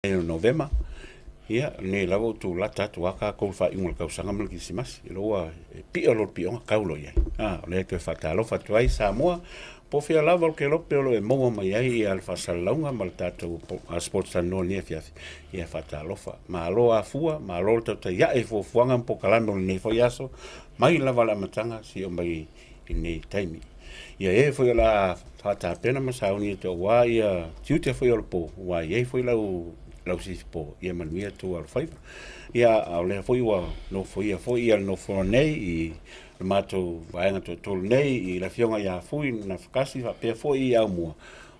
November. Ia, ne lau tu lata tu aka ko fa ingol ka usanga mal kisimas. Ilo pio lo pio kaulo ia. Le te fatalo fatuai Samoa. Po fia lava ke lo pio lo mo mai ai al fasalonga mal tatou sports no ne fia. Ia fatalo fa. Ma lo afua, ma lo te ia e fo fuanga po kalando ne fo yaso. Mai lava la matanga si o mai nei taimi. Ia e foi la fata pena masauni to wa ia tiute foi o po wa ia foi lau si po ia manuia tu al fai ia au le foi wa no foi ia no for nei i mato vaenga to tol nei i la fionga ia foi na fakasi fa pe foi ia Aumua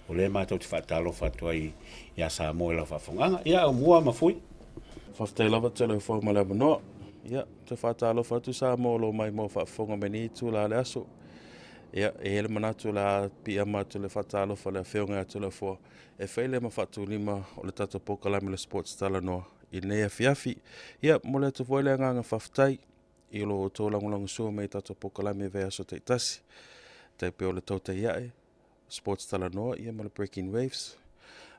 o le mato te fatalo fatoi ia Samoa la fafonga ia Aumua ma foi Faftai lava tele fo mala no ia te fatalo fatu Samoa lo mai mo fafonga meni tu la aso ia e ele manatu la pia matu le fatalo fa le feonga Toleafoa e fele ma fatu lima o le tata pokalami le sports Talanoa i nei afiafi ia mo le tu voile nganga faftai i lo to langulangu so me tata pokalami ve aso te tasi te pe o le tauta iae sports Talanoa ia mo le breaking waves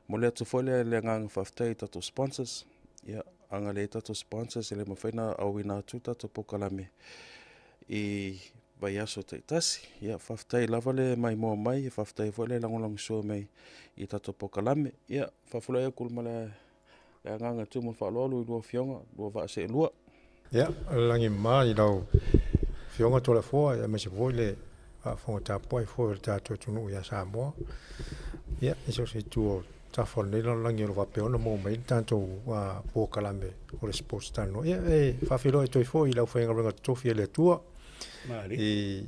mo le tu voile le nganga faftai tata sponsors ia anga le tata sponsors ele mo faina au ina tu tata pokalami i vai aso te tasi ia faftai lava le mai mo mai faftai foi le langulangu so mai i tato pokalame ia fafula e kul mala le nganga tu mo fa lolu i lua fionga lua va se lua ia langi mai lau fionga Toleafoa ia me se foi le fonga tapoi foi tato tunu ia Samoa ia iso se tuo tafon le langi lo va peona mo mai tanto pokalame o le sports tano ia e fafilo e toi foi lau fenga ringa tofi le tua i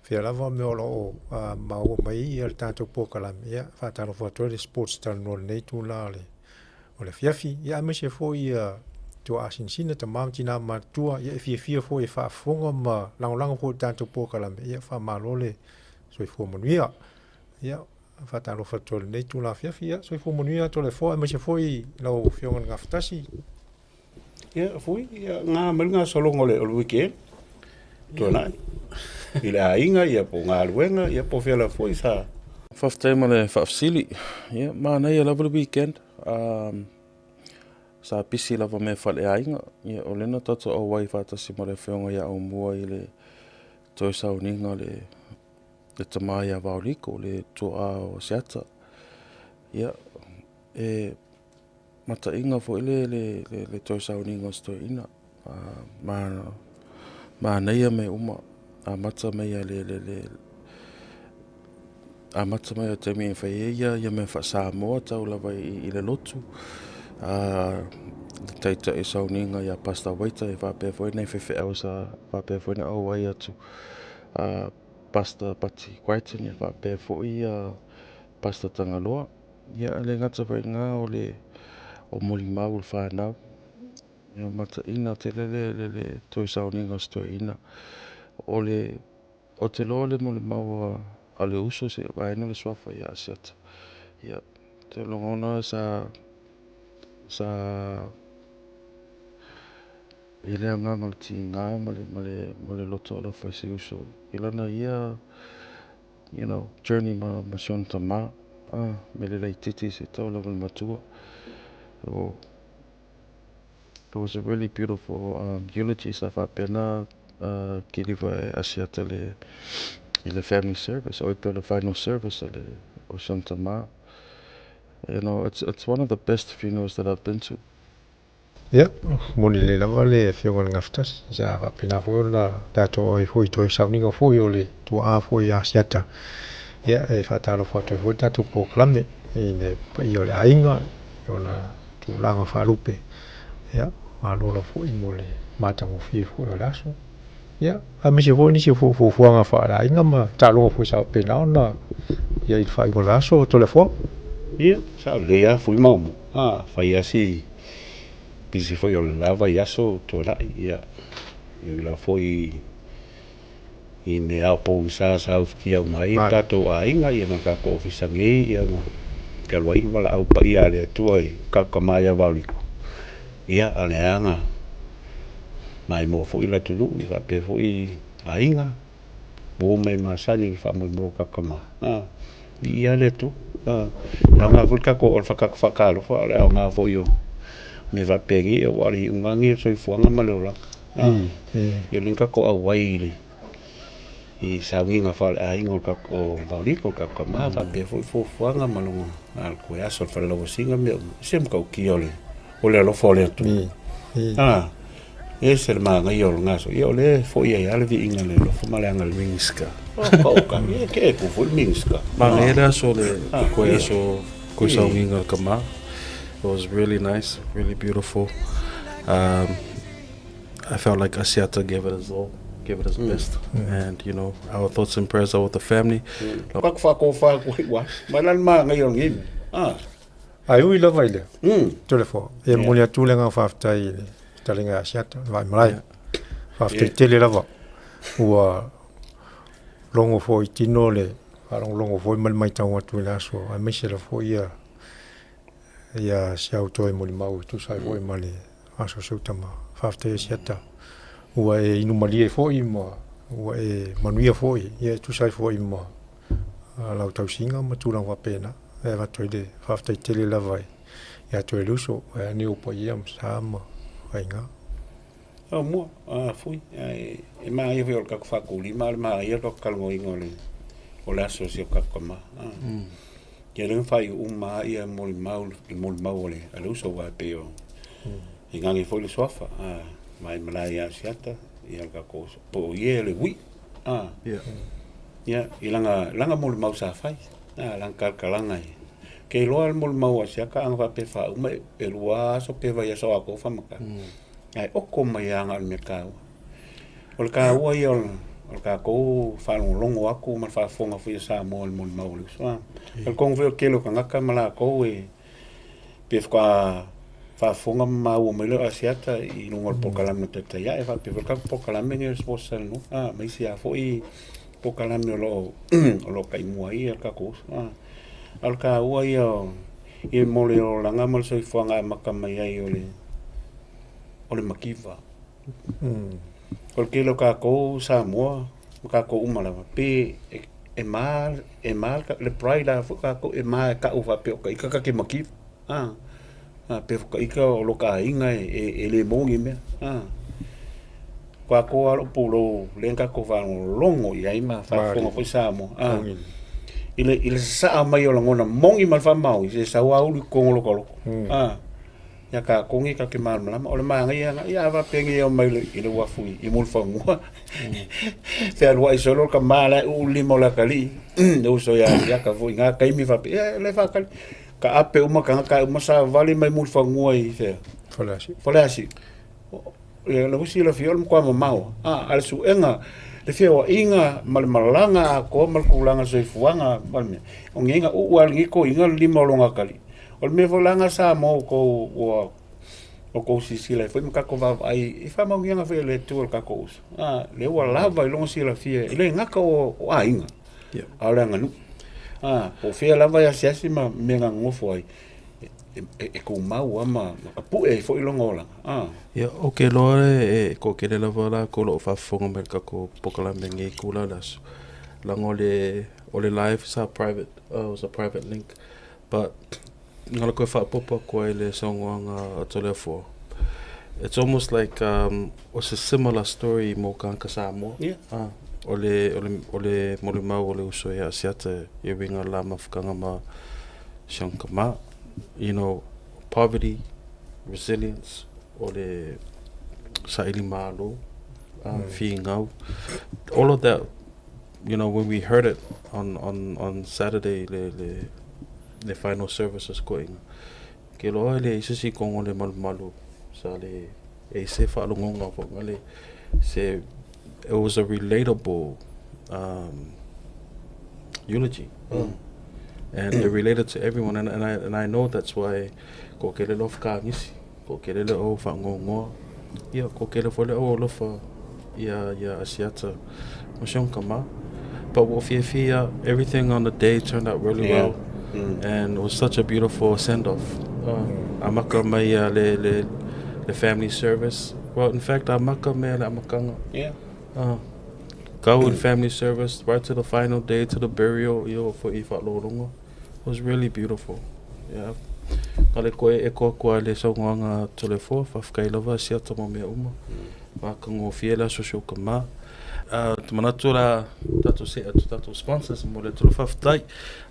fia lava me o mau mai i al tanto pokalame ia fatalo foto le sports tano nei tu la le o le fiafi ia me se foi tu asinsina te mamtina matua ia fia foi fa fonga ma langolango foi tanto pokalame ia fa malole so foi monia ia fatalo foto nei tu la fiafi ia so foi monia Toleafoa me se foi lau fionga ngaftasi ia foi ia nga melnga solongo le o weekend Tuana. Ila inga ia po ngā luenga ia po fela foi sa. faftai ma le fafsili ia mana ia lava le weekend sa pisi lava me fale ainga ia o lena tata o wai fatasi ma le feonga ia Aumua i le toi sauninga le tamai a vauliko le toa o seata ia e mata inga fo le toi sauninga o sto ina ma nei me uma a mata me a mata me te me fai ia me fa Samoa tau lava i le lotu a taita e sauninga ia pasta waita e va pe foi nei fefe au sa va pe foi na au ai atu a pasta pati kwaiten ia va pe foi ia pasta tangaloa ia le ngata vai nga o moli mau fa na ia mata ina te le toi sauninga sto ina o te loa le mo le mau a le uso se vaina le swafa ia asiata ia te longona sa i le anganga le tinga ma le loto ala fai se uso i lana ia journey ma sion tama me le lei titi se tau lava le matua so it was a really beautiful eulogy sa whapena kiriwa e asiata i le family service o the final service o Santa Ma. It's one of the best funerals that I've been to. ia moni le lava le fionga ngaftas sa whapena foi na tato i foi toi sauninga foi o le tua foi asiata ia e fatalo foto foi tato poklame i o le ainga o na tulanga whalupe ia malola foi mo le matango fi foi o laso ia a me se foi ni se fuanga whaara ainga ma talo foi sa pena ona ia i whai mo laso o Toleafoa Ia, sa lea foi mau. Fai asi pisi foi o lava i aso tola ia. Ia la foi i ne au po sa kia mai tato a inga ia maka ko ofisa ngi ia ka wai wala au pa ia le tuai ka kamaya valiko. Ia ale anga mai mo foi la tu i va pe foi a inga bo me masani fa mo ka kama. ia le tu nga vulka ko or whakakalo wha le au ngā fo yo me va pegi e wari ungangi so I fuanga maleola i linka ko a waili I sawinga whale a ingo ka o vauriko ka ka maa va pe fo fuanga malungo al ko ya so whale lawa singa me sem ka uki ole alo fole tu e se le maa ngai olo ngaso I ole fo ia ale vi inga le lo fo male anga le minska ka e ke ko fo minska maa ngai rea so le ko ya so ko sa winga ka maa. It was really nice, really beautiful. I felt like Asiata gave it his all, gave it his best. And, you know, our thoughts and prayers are with the family. Ai ui lava ile. Toleafoa. E molia tūlenga whaftai talinga Asiata, vai malai. Whaftai tele lava. Ua longo fo I tino le, longo fo I mai taunga tui laso. Ai meise la fo ia siau toi moli mau tu sai foi mali aso sutama fafte siata ua e inu mali e foi mo ua e manuia foi ia tu sai foi mo la tau singa ma tu lang wa pena e va toi de fafte tele la vai ia toi luso e ni upo ia sama ainga Aumua fui e mai e viol ka fa kuli ma ia ko kalmo ingole o la so si ka kama Ke rin fai uma ia mol mau le alu so wa peo ingangi foi le sofa mai malaya siata ia ka ko po ie le wi ia ilanga mol mau sa fai lang kalanga ke lo al mol mau sia ka ang va pe fa uma e lua so pe va ia so ko fa maka ai o ko mai anga al mercado ol ka wa ia o ka ko fa longo aku ma fa fonga fu sa mol mau le so el kong veo kelo kanga kamala ko e pe fa fonga ma o mele asiata I no por kalam teta ya e fa pe ka por kalam ne sponsor no mai sia foi por kalam lo kai mua I ka ko al ka ua ia I mole o langa mal so fonga makama ia ole makiva Porque lo ka ko Samoa ka ko umala pe e mal le pride fu ka ko e mal ka ufa pe ka ke maki pe ka lo ka inga e le mongi me kwa ko alo pulo lenka ko va longo ia ima fa fu Samoa ile sa mai o ngona mongi mal fa mau se sa wa ulu ko lo ko ya ka kongi ka ke mal mala o le manga ia va pengi o mai ile wa fu I mul fa ngua se alwa I solo ka mala u limo la kali no so ya ka fu nga kai mi fa le fa ka ape uma ka uma sa vale mai mul fa ngua I se falasi le usi la fiol kwa mamau al su enga le fio inga mal malanga ko mal kulanga so fuanga mal me o ngenga u al ngiko inga limo longa kali o me volanga sa mo ko o ko sisila foi me ka ko va ai fa mo ngenga fe le tu ka ko le wa lava long sila fie le ngaka o inga ala nganu o fe lava ya sima me ngofo ai e ko mau ama ka pu e foi longola ya okay lo e ko ke le lava la ko lo fa fonga me ka ko pokala me nge kula las langole ole live sa private was a private link but ngala ko fa popa ko le songwanga Toleafoa. It's almost like was a similar story mo kan ka Samoa. Ole mau ole uso ya siata ye winga la mafkanga ma shankama, you know, poverty, resilience, ole saili malo, fingau, all of that, you know, when we heard it on Saturday the final services going ke lo le isi kongo le malu sa le e se fa lo ngonga fo ngale se it was a relatable eulogy and it related to everyone and I know that's why ko ke le lof ka ngisi ko ke le o fa ngongo ia ko ke le fo le o lo fa ia Asiata mo kama but wo fia everything on the day turned out really well. And it was such a beautiful send-off. Amaka mai le family service. Well, in fact, amaka mai le amakanga. go in family service right to the final day, to the burial, for i whaalolonga. It was really beautiful. Yeah. Kale koe e koa le saunga Toleafoa, whawhakailawa sia tamo mea uma. Whakango fiela social kama. Te manatu la tatou sponsors mo le tula whawhtai.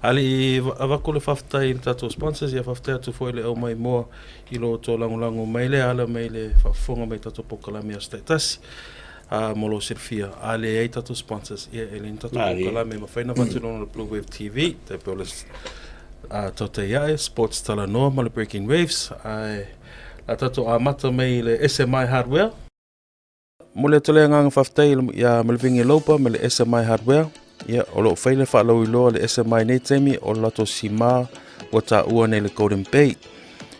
Ali awako le whawhtai le tatou sponsors ia whawhtai atu fo le au mai moa I lo tō langolango mai le ala mai le whawhonga mai tatou pokalami a stai tasi. Molo sirfia. Ali ei tatou sponsors ia ele tatou pokalami mafai na whatunono le Bluwave TV. Te peo le Tautuana, Sports Talanoa, ma le Breaking Waves. La tatou amata mai le SMI Hardware. Mo le tole nganga whawhtai ia malvingi laupa me le SMI Hardware. Ia o lo whaile whaalau iloa le SMI nei teimi o lato sima o ta ua nei le Golden Bay.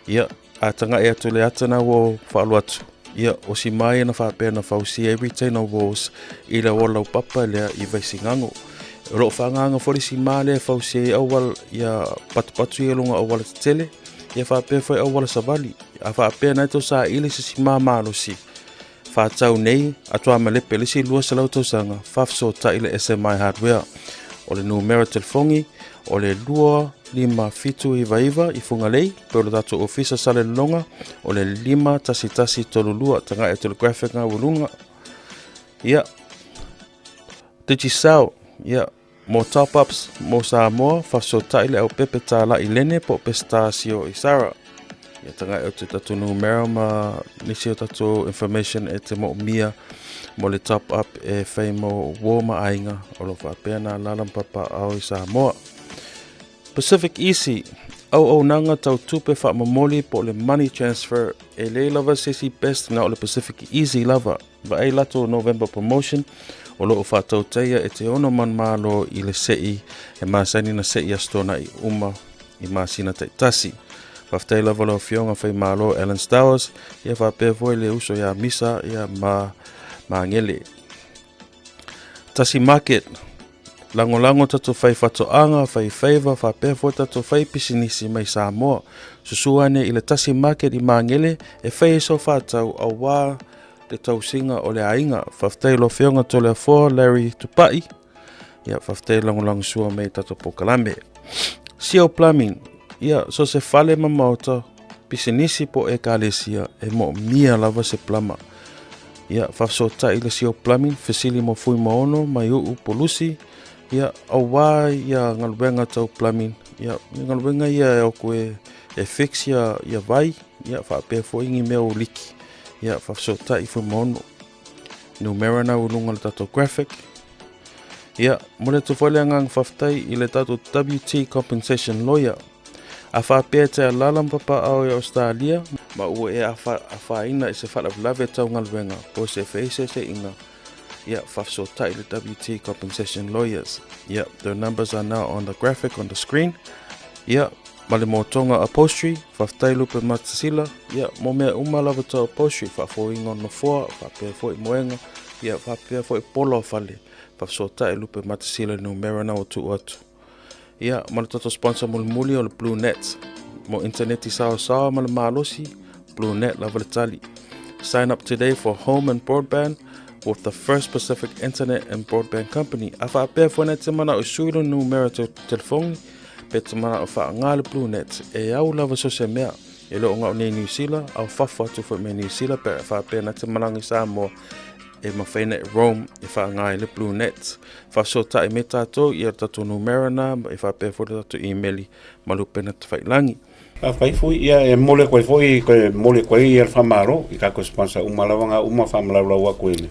Ia a tanga e atu le atana o whaalu atu. Ia o sima e na whapea na whausi every tino wars I la walau papa lea I vaisingango. O lo whanganga fori sima lea whausi awal ia patu I longa awal tele. Ia whapea whai awal savali. A whapea na ito sa ili se sima malo si. Whātau nei, atua malepe lisi lua sa lautausanga, whafso ta ile SMI Hardware. O le numero telefongi, o le 2555 I fungalei, pe le tatou ofisa sale longa, o le 5 tasi tolulua, tanga e telegraphic nga wulunga. Ia, Digicel, ia, mo top-ups, mo Samoa, whafso ta ile au pepe tala I lene po pestasio I Sara. Ia tanga e te tatou numero ma nisi o tatou information e te mo mia mo le top up e whai mo wōma ainga o lo whapea na lalampapa au I Samoa. PacificEzy, au nanga tau tupe wha mamoli po le money transfer e le lava sesi best nga o le PacificEzy lava. Va ei lato November promotion o lo o whatau teia e te ono man malo I le sei e masani na sei astona I uma I masina te tasi. Whaftai lava lo fionga whai malo Alan Stowers, ia whapea voi le uso ia misa ia ma ngele. Tasi Market, lango tato whai whatoanga, whai favor, whapea voi tato whai pisinisi mai Samoa. Susuane I le Tasi Market I ma ngele, e whai so whatau au wā le tausinga o le ainga. Whaftai lo fionga Toleafoa, Larry Tupai, ia whaftai lango sua mai tato pokalame. Sio Plumbing, ia so se fale mamauta pisinisi po e kalesia e mo mia lava se plama. Ia whafsota I le Sio Plumbing, fesili mo fui maono mai polusi. Ia awa ia ngaluenga tau plumbing. Ia ngaluenga ia e oku e fix ia vai. Ia whapea fo ingi mea o liki. Ia whafsota I fui maono. Numera na ulunga le tato graphic. Ia mole tu fole angang whaftai I le tato WT compensation lawyer. A whapea te a lalampapa au I Australia, ma ua e a whaina I se whalawlawe tau ngaluenga, po se whaise se inga. Ia, whafsota I le WT compensation lawyers. Ia, their numbers are now on the graphic on the screen. Ia, ma le Moatoga Upholstery, whaftai lupe matasila. Ia, mo mea umalawa tau Upholstery, whafo ingo no foa, whapea fo I moenga. Ia, whapea fo I polo whale, whafsota I lupe matasila numera na o tu atu. Ia, ma le tato sponsor mo le muli o le BluNET. Mo interneti sawa ma le malosi, BluNET lava le tali. Sign up today for home and broadband with the first Pacific Internet and Broadband Company. A whaapea fwene te mana o suilo numero te telefoni, pe te mana o whaanga le BluNET. E au lava so se mea, e lo ngau nei New Zealand, au whawha tu fwe me New Zealand, pe whaapea na te manangi Samoa. E mawhaina e Rome e whaangai le BluNET. Whasota e me tātou I tatou numera na e whapea fwere tatou emaili malupe na te whailangi. Whai fui ia e mole koe fui koe mole koe I whamaro I kako sponsor umalawanga whamalawlaua koe le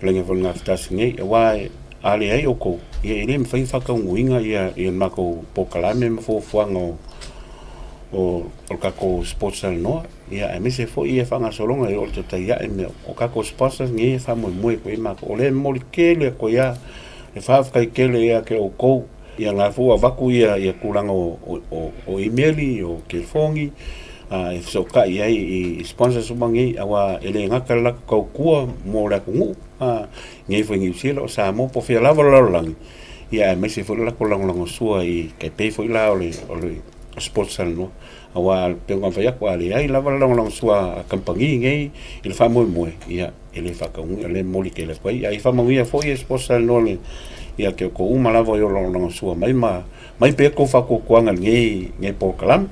plenga fwere ngā whitasi ngei. E wā ale ai oko ia e rem whai whakaunguinga ia mako pokalame mawhuanga o kako sports Talanoa. Ia e mese fo ia whanga solonga I olto ta ia e mea o kako sponsors nge whamoe koe mako o le mole kele ko ia e whawkai kele ia ke o kou ia ngā fua waku ia kuranga o emaili o telefongi e whsoka ia I sponsors umangi awa ele ngaka laka kau kua mo la kungu nge fo New Zealand o Samoa po fia lava lalolangi ia e mese fo lako langolango sua I kai pei fo ila ole sports no awa pe ngam fa ko ali ai lava long sua kampangi ngai il fa mo ia ele fa ka le moli ke le kwai ai fa mo ia fo ia sports no le ia ke ko uma lava yo long sua mai pe ko fa ko kwanga ngai po kalam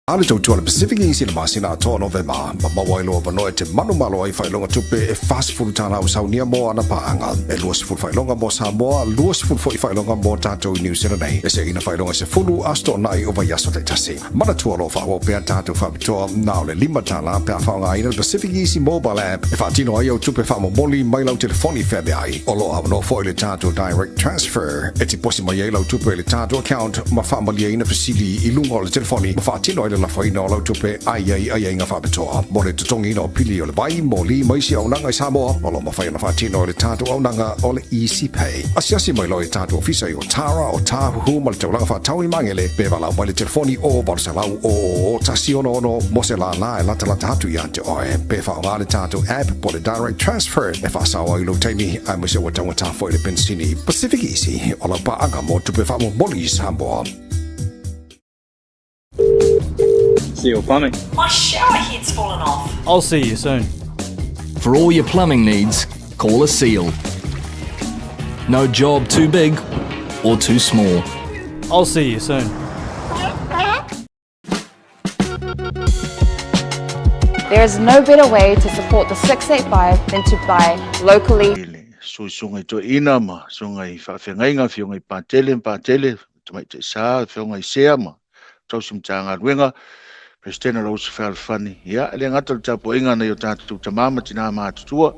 Ale tautua le PacificEzy le masina atoa Novema, ma wailo vanoe te manu malo ai whailonga tupe e fast food tana au saunia mo ana paanga. E luas food whailonga mo Samoa, luas food foi whailonga mo tatou New Zealand nei. E se ina whailonga se fulu asto nai o vai aso te tasi. Mana tua lo whaua pia tatou whabitoa, nao le lima tala pia whaunga ina le PacificEzy mobile app. E whaatino ai au tupe whaamo moli mai lau telefoni whebe ai. O lo awano foi le tatou direct transfer. E ti posi mai ai lau tupe le tatou account, ma whaamalia ina fasili i lungo le telefoni, ma whaatino ai la faina o tupe ai nga whabetoa. Mo le tutongi no pili o le bai, mo li maisi au nanga i Samoa, o lo mawhai na whaatino o le tātou au nanga o le Easy Pay. Asiasi mai lo i tātou ofisa i o Tara o Tāhuhu ma le taulanga whaatau i mangele, be walau mai le telefoni o Barsalau o Tasi ono mo se la e lata hatu i ante oe. Be whaonga le tātou app po le direct transfer, e whaasawa i lo teimi, ai mo se wa tangata fo i le pensini. PacificEzy, o la paanga mo tupe whaamo moli i Samoa. See your plumbing. My shower head's fallen off. I'll see you soon. For all your plumbing needs, call a Seal. No job too big or too small. I'll see you soon. There is no better way to support the 685 than to buy locally. So sungai to inama, sungai whawhengainga, whiungai pātele, tumai te sā, whiungai seama, tausum tāngā ruenga, Prestena Rose Falfani, ya, le ngata le tapo inga na yo tātou tamama tina mātutua,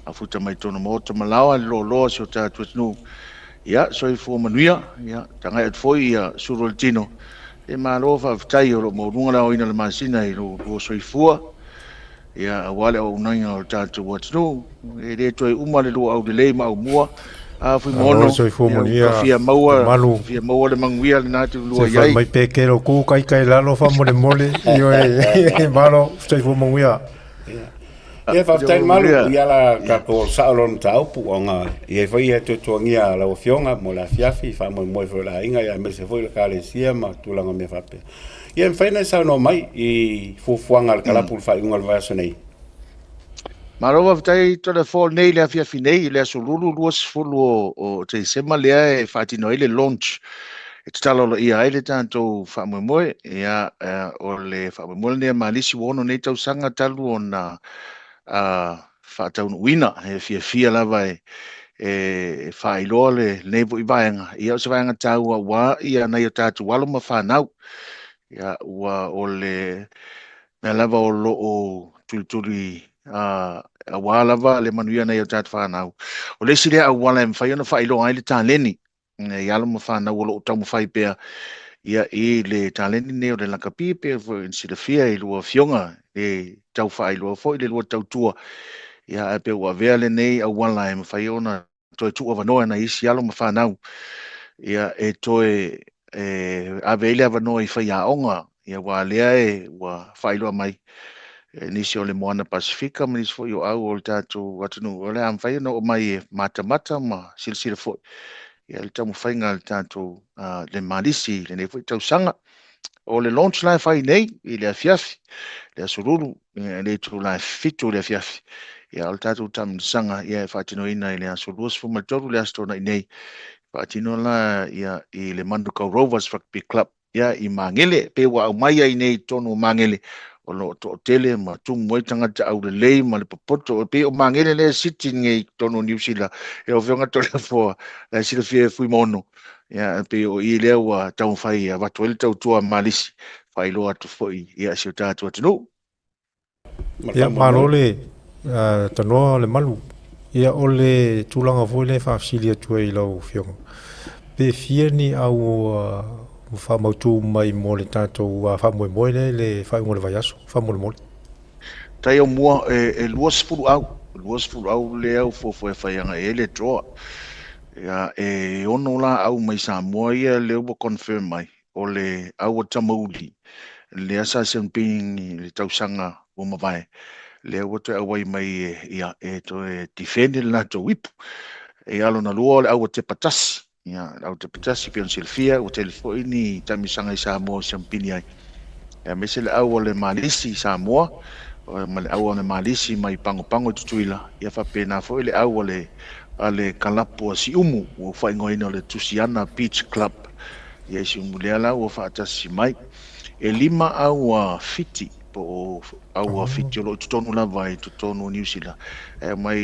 a futa mai tono mota malawa, lo si o tātou tinu, ya, so i fua manuia, ya, tangai at foi, ya, suro le tino, e malo whawtai o lo maurunga la o ina le masina i lo so i fua, ya, wale o unanga o tātou watinu, e re toi uma le lo au de lei ma Aumua, a fui mono fia maua le manguia le natu lua iai mai pekero ku kai lalo fa mole io e malo stai fu manguia e fa tai malu ia la ka ko salon tau pu onga e foi e to ngia la ofionga mo la fiafi fa mo fo la inga ia me se foi ka le sia ma tu langa me fa pe ia fa na sa no mai i fu fuanga kala pu fa inga va sonei Marova tai to le fall nei le fia finei le solulu luas fulu o te sema le e fatino ile launch e talo lo ia ile tanto fa mo ia o le fa mo ne malisi wono nei tau sanga talu ona fa tau wina e fia lava e fa ilole nei vo ivaenga ia se vaenga tau wa ia na ia tatu walo ma fa nau ia wa o le me lava o lo o tulturi a wala le manuia nei o tat whanau. O le sile a wala e mwhai ona whailo ai le tāleni. I ala ma whanau o lo tau mwhai pēr ia i le tāleni nei o le lakapi pēr fo in sila fia i lua fionga e tau whailo fo i le lua tau tua. Ia e pēr ua vea le nei a wala e mwhai ona toi tua wanoa na isi ala ma whanau. Ia e toi a veile a wanoa i whai a onga. Ia wa lea e wa whailo mai. Nisi o le moana Pasifika, ma nisi fo i o au o le tātou watunu. O le amwhai no o mai mata ma sila fo. Ia le tamu whainga le tātou le malisi, le nei fo i tau sanga. O le launch lai whai nei, i le afiafi, le asururu, le tu lai fitu le afiafi. Ia o le tātou tamu sanga, ia e whaatino ina i le asurus fo maltoru le astona i nei. Whaatino la ia i le Mandukau Rovers Rugby Club. Ia i mangele, pe wa au mai ai nei tonu mangele. O lo to tele ma tu moi tangata au le lei ma le popoto o pe o mangele le sitting e tono New Zealand e o venga to le fo la sila fie fui mono ya pe o i le wa tau fai a va to le tau tua malisi fai lo atu foi ia si o tatu atu ia malole tanoa le malu ia o le tulanga foi le fa silia tu i lo fiong pe fie ni au fa mautu mai mo le tatou fa mo le fa mo le vaiaso fa mo mo tai o mua e luas fulu au le au fo fa yanga e le draw ya e ono la au mai sa mo ia le o confirm mai o le au tamauli le asa semping le tausanga o mavai le o te awai mai ia e to defend la to whip e alo na lua le au te patasi ia au te patasi pe on silfia o telefoni ni tamisanga i Samoa champini ai e mese le au le malisi Samoa o le au le malisi mai pango tutuila ia fa pena fo le au le ale kalapo si umu o fa ngoina le Tusiana Beach Club ia si umu le ala o fa tasi mai e lima au fiti po au fiti lo tonu la vai tonu New Zealand e mai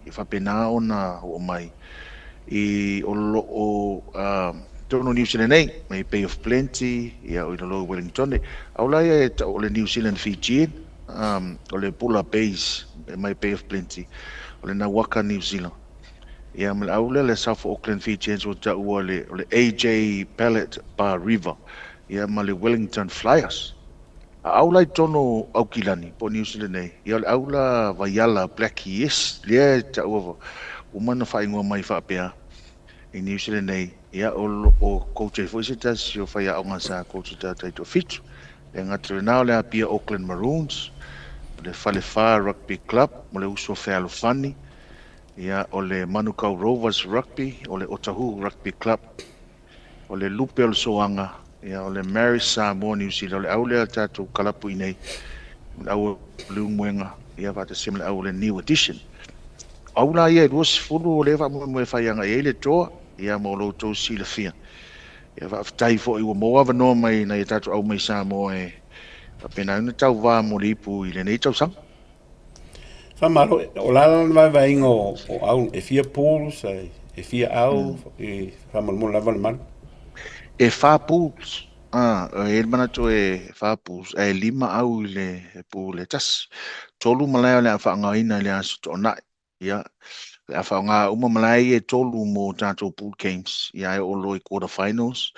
i fa pena ona o mai i o tonu New Zealand nei mai Bay of Plenty ia o lo Wellington au la e o le New Zealand Fiji o le Pula Base mai Bay of Plenty o le na waka New Zealand ia mal au le South Auckland Fiji o ta o le AJ Pallet Bar River ia ma le Wellington Flyers au lai tono au kilani po New Zealand nei ia le au la vaiala Blackie yes le ta o mana fai ngua mai fa pea i New Zealand nei ia o coach foi se tas o fai au ngasa coach ta to fit le ngatre now le apia Auckland Maroons le Falefa Rugby Club mo le uso fealo fani ia o le Manukau Rovers Rugby o le Otahu Rugby Club o le Lupe o le Soanga ia o le Maris Samoa New Zealand o le au le tatou kalapu i nei au Blue Mwenga ia vata simile au le New Edition au la ia was fulu le va mo fai anga ele to ia mo lo to si le fia ia va tai fo i mo ava no mai na tatou au mai Samoa e pena no tau va mo lipu i le nei tau sang fa malo o la vai ingo o au e fia pools e fia au e fa mo la van man e fa pools e mana to e fa pools e lima au le pool e tas tolu malai le fa ngaina le aso to na ia le fa nga uma malai e tolu mo tatou pool games ia o lo i quarter finals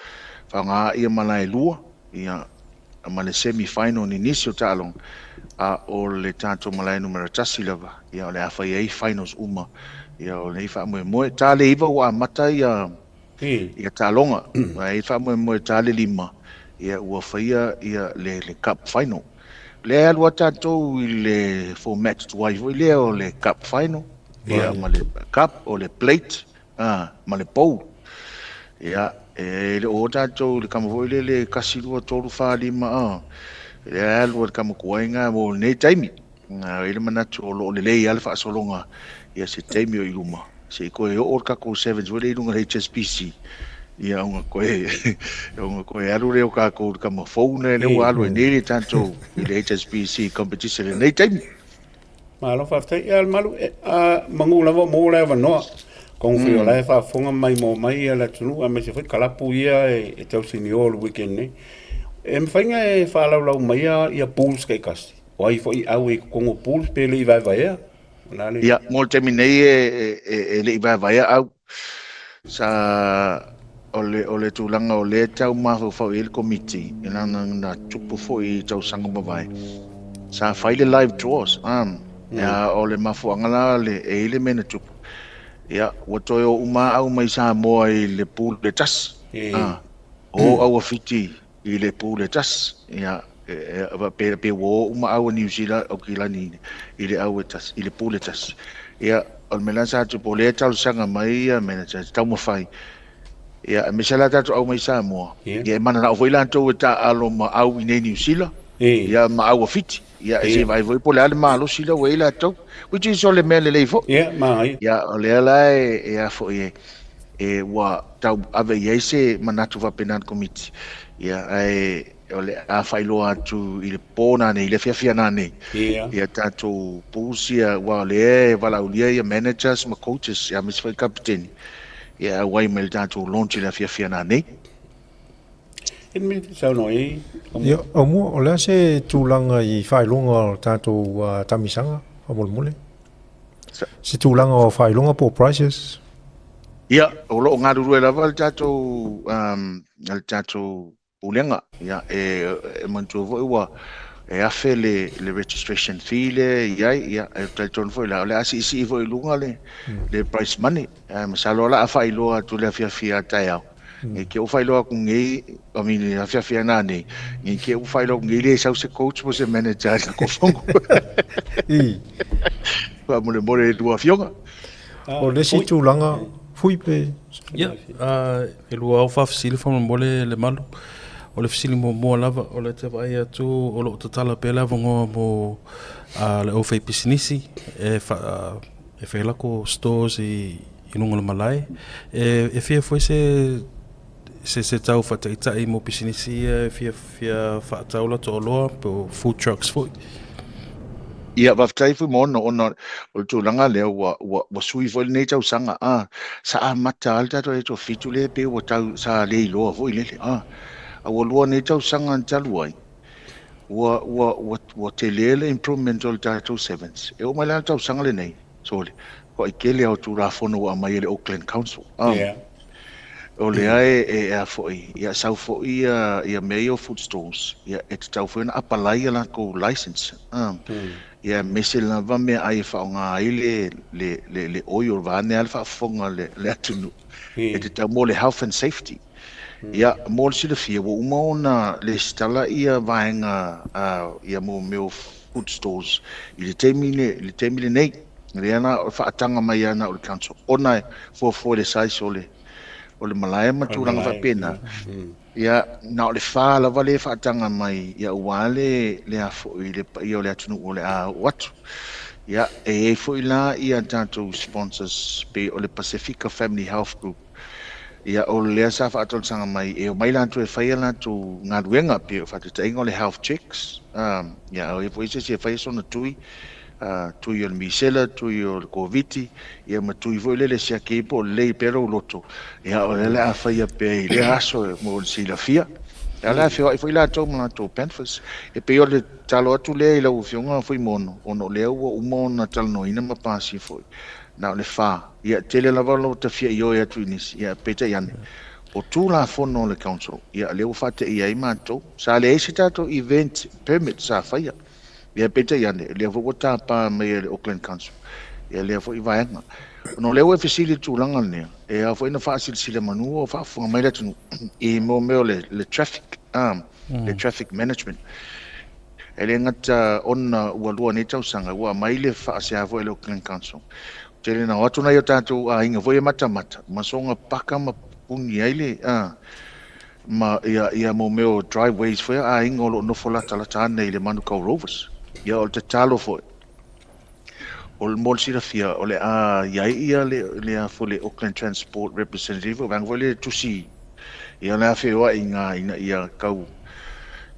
fa nga ia malai lua ia ma le semi final ni inisio talong o le tatou malai numero tasi lava ia o le FIA finals uma ia o le fa mo tale iva wa mata ia ia talonga ai fa mo tale lima ia ua faia ia le cup final le alua tatou i le format tuai foi le o le cup final ia ma le cup o le plate ma le bowl ia e le o tatou le kama foi le kasi lua tolu fa lima le alua kama kuainga mo nei taimi ele manatu o lo le lei alfa solonga ia se taimi o iluma se ko e o kako sevens wele lunga HSBC ia unga koe alu reo kako kama phone le alu e nere tanto i le HSBC competition nei taimi malo fa tai al malu mangula mo la no con fio la fa fonga mai mo mai la tunu a me se foi kalapu ia e tau senior weekend ne em fainga e fa la mai ia pools kai kasi o ai foi au e con o pools pe le vai ia mo terminei e le vai au sa ole tulanga ole tau mafu fa il committee ina na tupu fo i tau sanga mavai sa faile live draws ya ole mafu angala le ele mena tupu ya woto yo uma au mai sa mo i le pool de tas o au fiti i le pool de tas ya va pe wo uma au New Zealand o kilani i le au tas i le pool de tas ya al melansa tu pole tau sanga mai ya mena tau mafai ia me sala tatou au mai Samoa ia mana na foi lantou ta alo ma au i New Zealand ia ma au fiti ia e vai voi pole ale malo sila we la tau which is ole mele le fo ia mai ia ole la e fo e wa tau ave yese manatu va penal committee ia ole a failo atu i le pona nei le fia na nei ia tatou pusia wa le vala ulia ia managers ma coaches ia mis foi captain ia wai mel tatou launch la fia na nei me sa no ia Aumua o le se tūlanga i whailonga tatou tamisanga mole se tūlanga o whailonga po prices ia o lo ngā ruru e lava tatou ulenga ia e mantua vo iwa e afe le registration fee le ia e taitonu foi la le asi vo i lunga le price money masalo la afa iloa tu le fia tai au e ke o failo ku ngi o mini fia na ni ke o failo ngi le sa se coach mo se manager ko fongo pa mo le more du afionga O le si tūlanga fui pe. Ia, e lua au whawhisili whama mole le malu. O le whisili mo lava, o le te vai atu, o lo te tala pe lava ngoa mo le au whai pisinisi, e whailako stores i nunga le malai. E whia foi se tau whataitai mo pisinisi, e whia whaataula to oloa, po food trucks foi. Ia waftai fu mono ona o tūlanga leo wa sui foi nei tau sanga sa mata alta to e to fitu le pe o tau sa le loa foi lele a lua nei tau sanga talu ai wa te lele improvement o tatou sevens e o mai la tau sanga le nei sole ko i kele o tulafono a mai le Auckland Council o le ai e a foi ia sau foi ia meio food stores ia e tau foi na apalai la ko license ia mese lava me ai whaonga ai le oil vane alfa fonga le atunu e te tau mo le health and safety ia mo si le fia wo umona le stala ia vaenga ia mo meu food stores i le temile nei le ana whaatanga mai ana o le council ona fo le size o le malaya maturanga whapena ia na o le wha lava le whaatanga mai ia uale le afo i o le atunu o le watu ia e fo i la ia tatou sponsors pe o le Pacifica Family Health Group ia o le sa whaatol sanga mai e o mai lantu e whaia lantu ngā ruenga pe o whaatutainga o le health checks ia o e fo i se whaia sona tui tui o le misela, tui o le koviti, ia ma tui foi lele sia keipo lei pero loto. Ia o lele a whaia pe le aso mo le sila fia. Ia la fia foi la tau mana tau Panthers. E pe o le talo atu lea i lau fionga foi mono. Ono lea ua umona talanoa ina ma pasi foi. Na o le wha. Ia tele lava lo ta fia i oe atu inisi. Ia peta iane. O tulafono le council. Ia leo whate i ai mātou. Sa le eisi tato event permit sa whaia. Ia peta iane, lea fo wata pa mai le Auckland Council. Ia lea fo i vaenga. No leo e fisili tūlanga nea. E a fo ina whaasili sile manu o whaafunga mai la tunu. I mo meo le traffic, le traffic management. E le ngata ona ua lua ne tausanga, ua mai le whaasea fo le Auckland Council. Tele na watu na yo tātou a inga fo i mata. Masonga paka ma pungi aile, ma ia mo meo driveways fo a inga o lo nofo la talatana i le Manukau Rovers. Ia o te talo foi. O le mol sira fia o le iai ia le a fo le Auckland Transport Representative o vang le tusi. Ia le a feo inga ia kau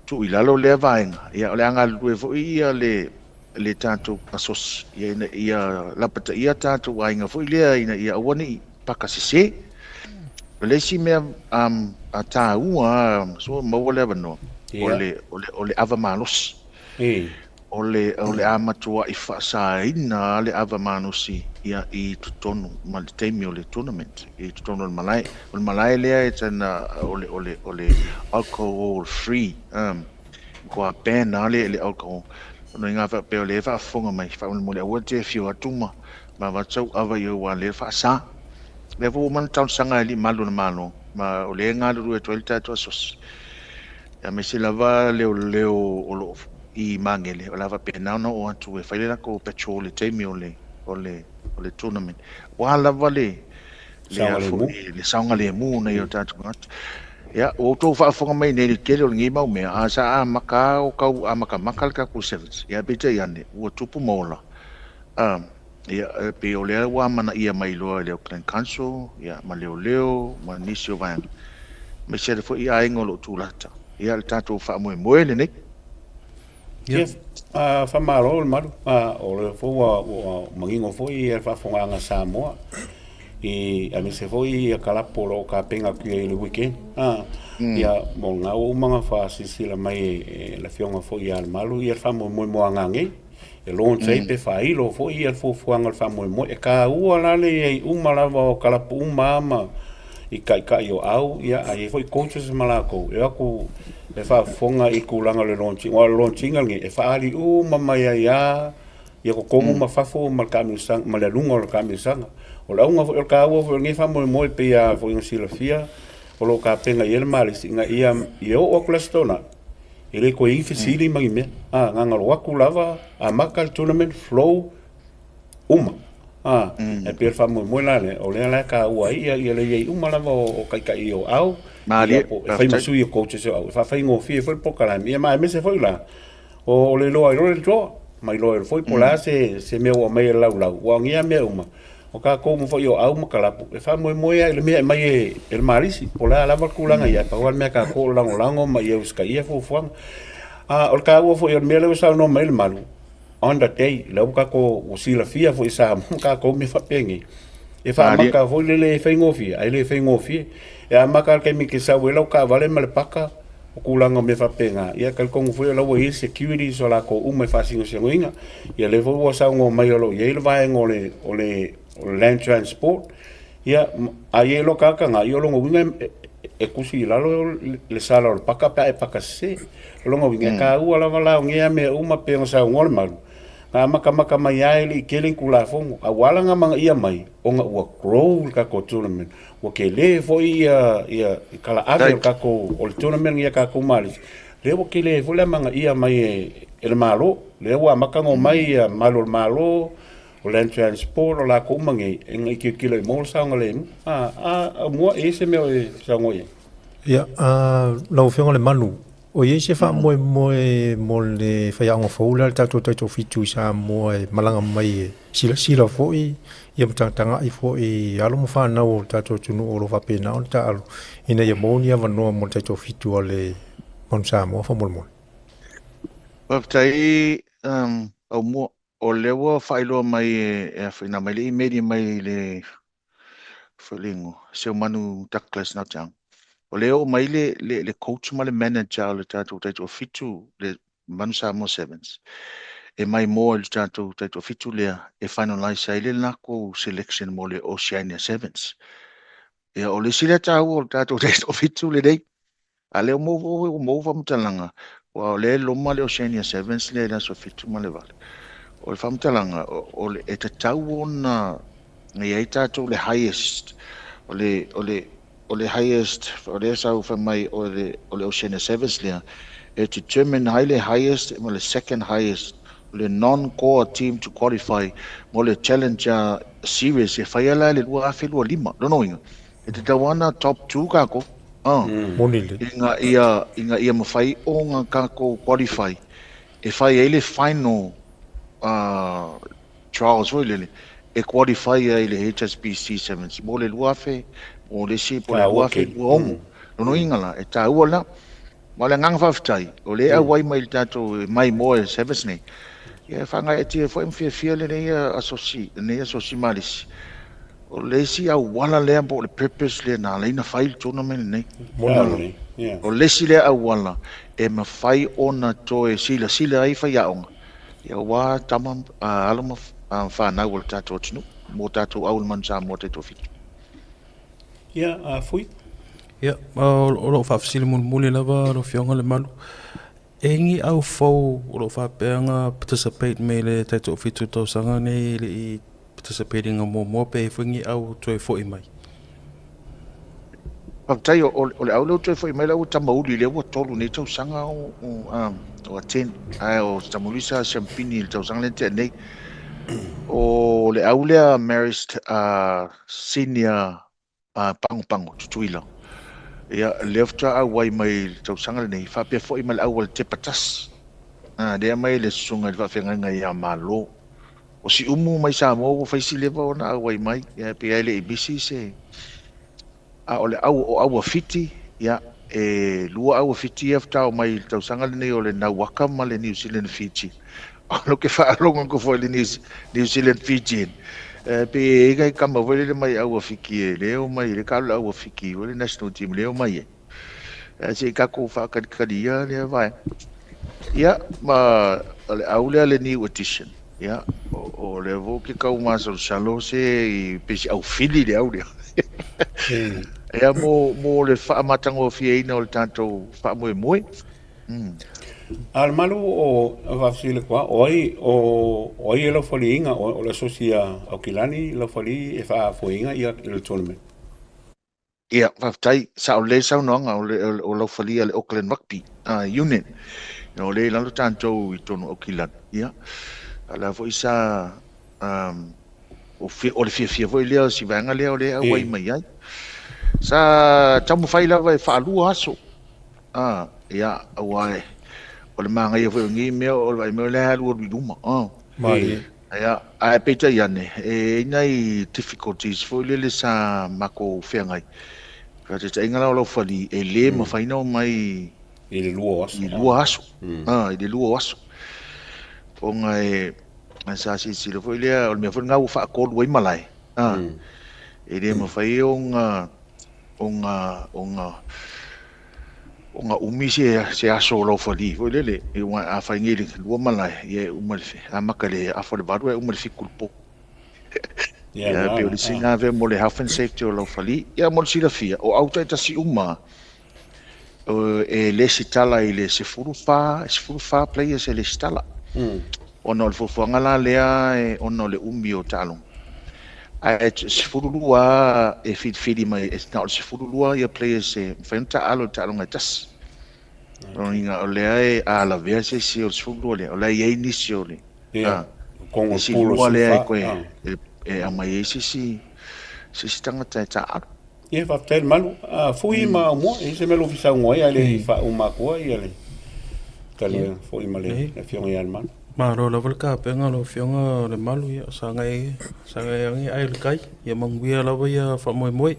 tu ilalo le vaenga. Ia o le anga lue fo ia le tatou pasos. Ia lapata ia tatou ainga fo ia ia awani pakasese. Le si mea a tāua so mawale vano. O le ava malos. O le amatua i whaasaina le ava manusi ia i tutonu ma le teimi o le tournament i tutonu o le malai. O le malai lea e tana o le alcohol free kua pēna le alcohol. No inga pe o le whaafonga mai whaunga mo le awa te fio atuma ma watau ava i o le whaasa. Le vo man taun sanga li malu na malo ma o le ngā luru e toilta to asos. Ya me se lava leo o lo I mangele o lava pena no o atu e whaile ko petrol le teimi o le tournament. Wa lava le saunga le mu na yo tatu ngat. Ya o to whaafonga mai nei kele o ngi mau mea a sa a maka o kau a maka ka ku sevens. Ya bete yane o tupu mola. Ya pe o le wa mana ia mai loa le Auckland Council ya ma leo ma nisio vang. Me se fo ia ingolo tulata. Ya le tatu fa mo le nei. Yes, whamaro le maru, o le fōua mangingo fōi e whawhonganga Samoa I a me se fōi a kalapo lo ka penga ki e le weekend ia mo ngā o umanga whaasisila mai la fionga fōi a le malu I a whamo mo angangei e loon sei pe whailo fōi a fōfuanga le whamo mo e ka ua lale e umalawa o kalapo umama I kai o au ia a e fōi coaches malako e aku e whaafonga I kulanga le launching. Wa launching nge e whaari mamaya ia ia ko komu mawhafo ma kamisanga ma le lunga o le kamisanga. O la unga o ka ua nge whamo moi pe ia fo inga sila fia o lo ka penga ia le malisi inga ia o klastona. I le ko I whisiri mangi mea. Ngangaro waku lava a maka tournament flow uma. e pe fa mo la le o le ka ua ia le ye uma la o kai o au Mali, fai masu i coach se au fa fai ngo fi foi po kala mi ma me se foi la o le lo le jo mai lo foi po la se me o mai la wa ngia me uma o ka ko mo foi o au ma kala e fa mo ia le me mai el marisi po la va kulanga ia pa wa me ka ko lango mai e ska ia fo fo o ka wo foi o me le sa no mai le malu on the day le ka ko o sila fia foi sa ka ko me fa pengi e fa maka foi le fai ngofi ai le fai ngofi e a maka ke mi ke sa wela ka vale mal paka o kulanga me fa penga ia ka ko foi la wo security so la ko uma fa singo singo inga ia le vo sa ngo mai lo ia le vai ngole ole land transport ia a ye lo ka nga yo lo winga e kusi la lo le sala o paka pa e paka se lo ngo winga ka u ala vala ngia me uma penga sa ngol mal ka maka mai ai le keling kula fongo a wala nga manga ia mai o nga ua grow ka ko tournament o ke le fo ia kala ave ka ko o tournament ia ka ko mali le o ke le fo le manga ia mai el malo le ua maka ngo mai malo o land transport o la ko mangi ngai ke kilo mo sa ngale mo e se me o sa ngoye ia lo fengo le manu o ye se fa mo le fa yang fo la tatou fitu sa mo malanga mai sila fo ia mtanga i fo i alo mo fa na o tatou tunu o lo fa pena on ta alo ina ye mo ni ava no mo tatou fitu ole mon sa mo fa mo tai au mo o lewa failo mai e fina mai le medi mai le felingo se manu takles na chang o leo mai le coach ma le manager le tatou fitu le manu sa mo sevens e mai mo le tatou fitu le e finalize ai le nako selection mo le Oceania Sevens e o le sila tau o tatou fitu le dei a leo mo fa mtalanga o le loma le Oceania Sevens le na so fitu ma le vale o le famtalanga o le e tatau ona ngai ai tatou le highest o le highest o le sau fa mai o le Oceania Sevens le e determine highly highest mo le second highest le non-core team to qualify mo le challenger series e fai ala le lua afe lua lima no inga e te tawana top 2 kako monile inga ia mafai o nga kako qualify e fai ele final Charles Willie e qualify ai le HSBC 7 mo le luafe o le si po le luafe o no inga la e ta uola mo le ngang faftai o le awai mai tato mai mo e 7 nei e fanga e tie foi mfia le nei asoci malis o le si a wala le po le purpose le na le na file tournament nei o le si le a wala e ma fai ona to e sila ai fai aonga ia wa tama alama fa na wol tato tinu mo tato aul man sa mo tato fit ia fui ia o lo fa fsil muli lava lo fionga le malu engi au fo lo fa penga participate me le tato fit to sanga nei le participating mo pe fungi au to fo i mai tai o le au lo to fo i mai la o tamauli le o tolu nei tau sanga o aten o tamulisa champini le tau sanga le te nei o le au le marist senior pango tutuila ia lefta a wai mai tau sanga nei fa pe fo i mai au te patas de mai le sunga va fenga ngai ya malo o si umu mai sa mo fa si leva ona wai mai ia pe ele bisi se o le au fiti ia e lua au fiti efta o mai tau sanga nei o le na waka ma le New Zealand Fiji lo que fa longo ko fo le New Zealand Fiji pe ga kama vole le mai au fiki le o mai le ka au fiki o le national team le o mai se ka ko fa ka dia le vai ia ma le au le new edition ia o le vo ke ka uma so salo se i pe au fili le au le ia mo le fa matango fi ina o tanto fa mo al malu o vafsile kwa oi lo folinga o la socia o kilani lo foli e fa foinga ia le tournament ia vaftai sa o le sa no o lo foli le Auckland Rugby unit no le lalo tanto i tono o kilani ia ala foi sa o le fia foi lea si vanga lea o le au wai mai ai sa tamu fai lava e whaalua aso ia awai o le manga ia foi ngi me o le me le halu o luma mai ia a peta iane e nai difficulties foi le sa mako feangai ka te ingala o fali e le mafai no mai i le lua aso i lua aso i le lua aso o ngai sa si le foi le o me foi ngau fa ko lu malai e le mafai o nga umi se aso lo fali foi le e wa a fa ngi lu malai e umal fe a makale a fo le baru e umal fi kulpo ya pe o singa ve mo le health and safety o lo fali ya mo si la fia o auto ta si uma e le si tala i le se furu fa players e le si tala ono le fofuanga la lea e ono le umi o talong e se furu lua e fidi mai e na se furu lua ia players e fenta alo talong e tas o lea e a la vea se o se furu lua le o lea i nisi o le kongo si pulo lua lea e fa koe e a mai e si tangata e ta alo ia fa tel malu fui ma mo e se melo fisa ngoi ale fa uma ko ia le tale fui male e fiong ia man ma ro la volka penga lo fiong le malu ia sangai ngi ai kai ia manguia la ia fa moi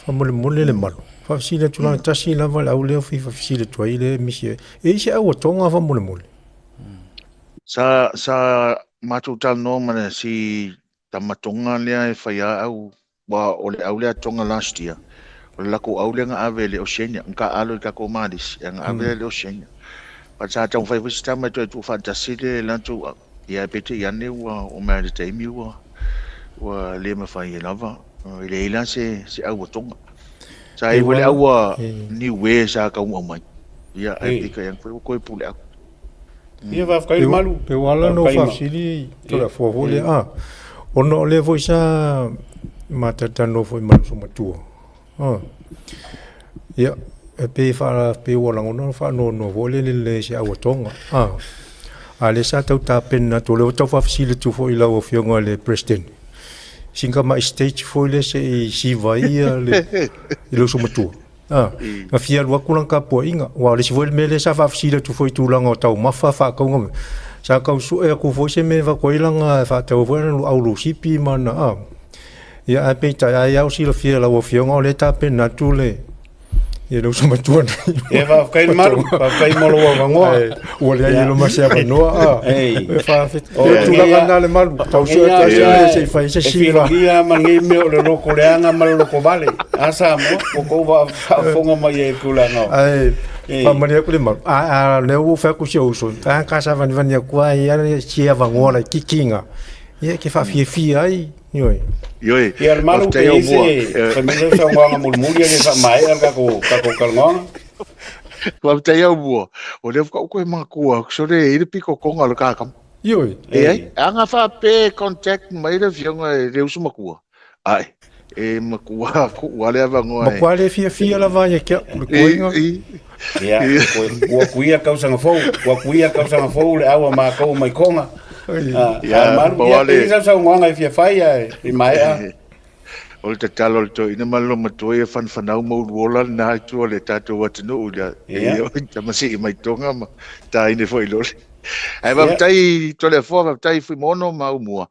fa mo le malu fa si le tula tasi la va au le fi fa si le toi le monsieur e se au tonga fa mo sa matu tal no mana si tamatonga le fa ia au wa ole aule tonga last year ole lako aule nga avele oceania nka alo ka ko madis nga avele oceania pa sa tong fa sistema to tu fantasile lantu ya pete yane wa o ma de temi wa le ma fa lava ile ila se au tonga sa e wole au ni we sa ka mo mai ya ai ka yang ko pule ia va fa malu pe wala no fa sili to la fo vole ono le vo sa matatano foi maluso matua ia e pe fa pe wala no fa no vole le se awatonga ale sa tau ta pena to le tau fa file tu foi la o fionga le president singa ma stage foi le se si vai le lo so matua a fia lo kulang ka po inga wa le si foi mele sa fa file tu foi tu langa tau mafa fa ka ngom sa ka su e ku foi se me va ko ilanga fa tau vo no au lu sipi mana ia a pe ta ia o silo fia la o fionga o le ta pe na tule ia lo so matuana ia va kai malu va kai molo wa ngo o le ia lo masia ba no e fa tu la gana le malu tau so ta se fa se si va ia mangi me o le loko le anga mal loko vale asa mo ko va fonga mai e kula no pa mania ku le malu le o fa ku se o so ta ka sa van ya kwa ia sia va ngora kikinga ia ke fa fia ai Yoi. Ia al malu ke ise, família sa nganga mulmulia le sa mai ka ko kalnga. Wa te ia bua. O le ko ma ko so le i piko ko ngal ka kam. Yoi. E anga fa pe contact mai le fianga le usu makua. Ai. E makua ko wale va ngoa. Ma kwale fia la va ya ke ko ia ko kuia kausa ngafo, le awa ma ko mai konga. Ya, malu ia sa nganga fia faia i mai o te talo to ina malo matoe fan fanau mo wola na tu le tatou watino ya ta masi mai tonga ma ta ine foi lo ai va tai to le fo va tai fu mono ma Aumua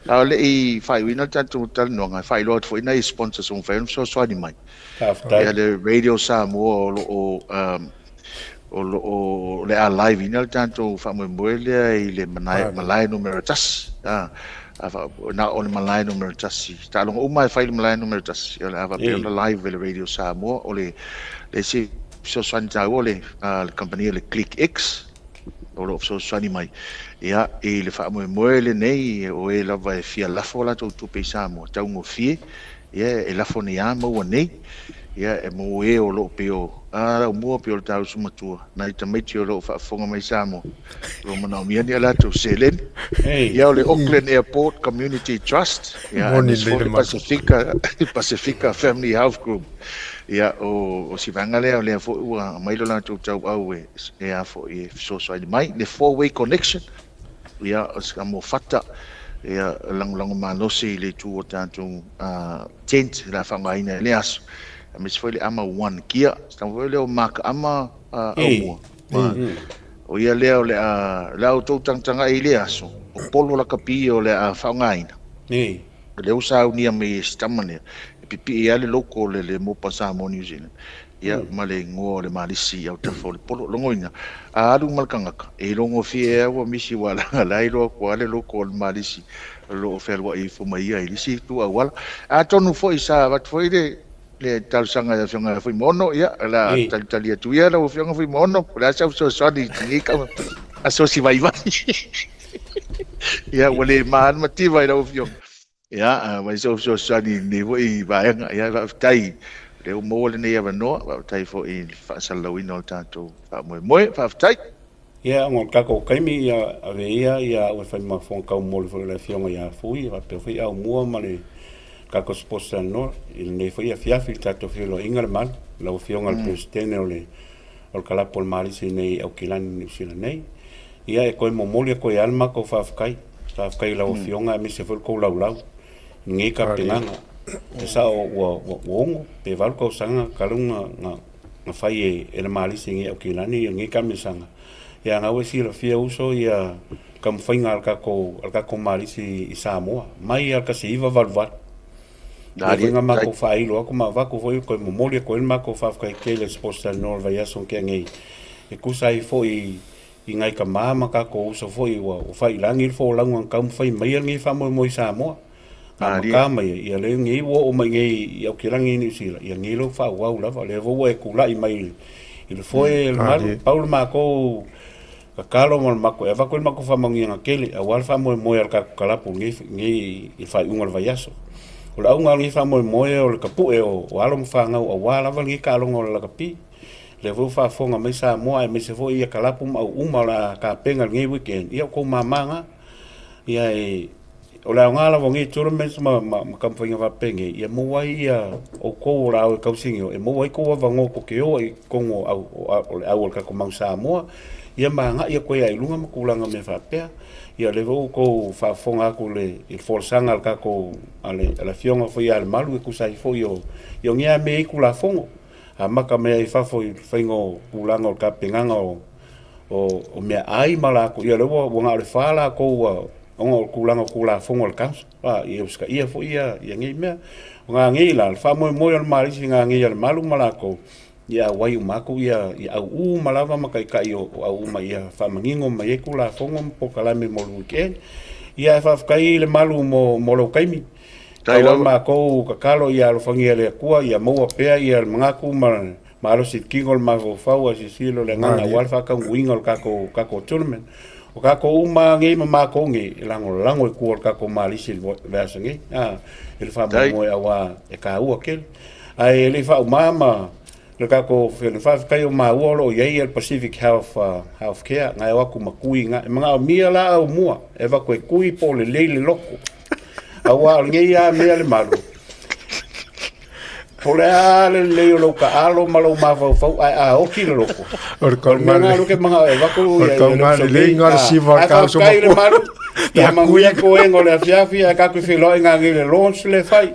a le i fai wina tatou tal no nga fai lot foi na sponsors on film so ni mai ya le radio Samoa o le a live ina tanto fa mo moelia i le malai numero tas na o le malai numero tas ta lo mai fa le malai numero tas ya ava pe le live le radio Samoa o le si so santa o le company le Click X o lo so sani mai ya e le fa mo moele nei o e lava e fia lafo la tu pe Samoa tau ngo fie ya e lafo ni ama o nei ya e mo e o lo pe o Aumua pe o tau sumatua na i tamaiti o lo whaafonga mai Samoa lo mana o miani ala tau selen ia o le Auckland Airport Community Trust ia Pacifica Family Health Group ia o si vanga lea o lea fo ua mai lo la tau au e a fo i so so mai le four-way connection ia o ska mo fata ia lango malosi le tu o tātou tent la whangaina le aso. Me se foi le ama one kia, stam foi le o maka ama Aumua. O ia leo le lau tau tangtanga i le aso, o polo la kapi o le whangaina. Le usa unia me stamane, pipi ia le loko le mopa Samoa New Zealand. Ia male ngo le malisi au tafo le polo longoina. Alu malkangaka, e longo fie wa misi wala lai lo ko le loko le malisi. Lo felwa i fo mai ai lisi tu awala. A tonu fo isa wat fo le tal sanga ya sanga foi mono ia la tal tu ia la fianga foi mono la sa so di ni ka aso si vai ia wale man motiva ira o fiong ia vai so di ni voi vai ia va tai le o mo le ne ia no va tai fo i fa salawino tanto fa mo fa tai ia ngol ka ko kaimi ia ave ia o fa ma fon ka mo le fianga ia fui va pe foi au mo male kako sposa no il ne foi a fiafi tato filo ingal mal la fionga al presidente ole o kala pol mari se nei au kilan sila nei ia e ko molia ko alma ko fafkai la fionga mi se foi ko lau ngi ka penanga esa o ongo pe val ko sanga kalunga na fai e mari se ngi au kilan ngi ka misanga ia nga we sila fia uso ia kam fainga al kako mari si Samoa mai al ka se iva valvat Nari nga mako fai lo ako mavako foi ko molia ko el mako fa ka kele sposta no vai aso ke ngai e kusai foi i ngai ka mama ka ko uso foi o fai langi fo langu ka fai mai ngi fa mo Samoa ka mai ia le ngi wo o mai ngi o kirangi ni sila ia ngi lo fa wa la va le vo e kula i mai il foi el mal Paul mako ka kalo mo mako e va ko el mako fa mangi nga kele a wal fa mo al ka kala pu ngi i fa ungol vai aso o la unga ngi fa mo o le kapu e o alo fa nga o wala va ngi ka longo la kapi le vo fa fonga me sa mo e me se vo ia kalapu ma uma la ka penga ngi weekend ia ko mamanga ia e o la nga la vo ngi tournament ma kampanha va penga ia mo wai ia o ko la o kausingo e mo wai ko va ngo ko ke o e kongo au ka ko mang sa mo ia manga ia ko ia ilunga ma kulanga me fa pe ia levo ko fa fonga ko le il forsanga al kako ale la fionga foi al malu ku sai foi yo ngia me ku la fongo a maka me ai fa foi faingo kulanga o ka penganga o me ai mala ko ia levo wanga le fala ko o kulanga ku la fongo al kaus ia uska ia foi ia ngi me nga ngi la fa mo al mali singa ngi al malu mala ko ia wai umako ia au malava makai kai o au mai ia fa mangingo mai ku la fongo po kala me mo weekend ia fa kai le malu mo lo kaimi kai lo ma ko ka kalo ia lo fangi le ku ia mo pe ia mangaku ma lo sit kingol ma vo fa wa si silo le ngana wal fa ka wingol ka ko tournament o ka ko uma ngi ma ko ngi lango ku ka ko mali sil verso ngi il fa mo awa e ka u kel ai le fa mama le kako fa kai o mauolo ia el Pacific Healthcare ngai wa ku makui nga mga mia la Aumua e va ko kui po le loko awa ngai ya mia le malu pole le loka alo malo mafau o ki le loko or ko nga lo ke mga e va ku le ngar si va ka so kai le malu ya manguia ko engo le fiafia ka ku filo nga ngi le launch le fai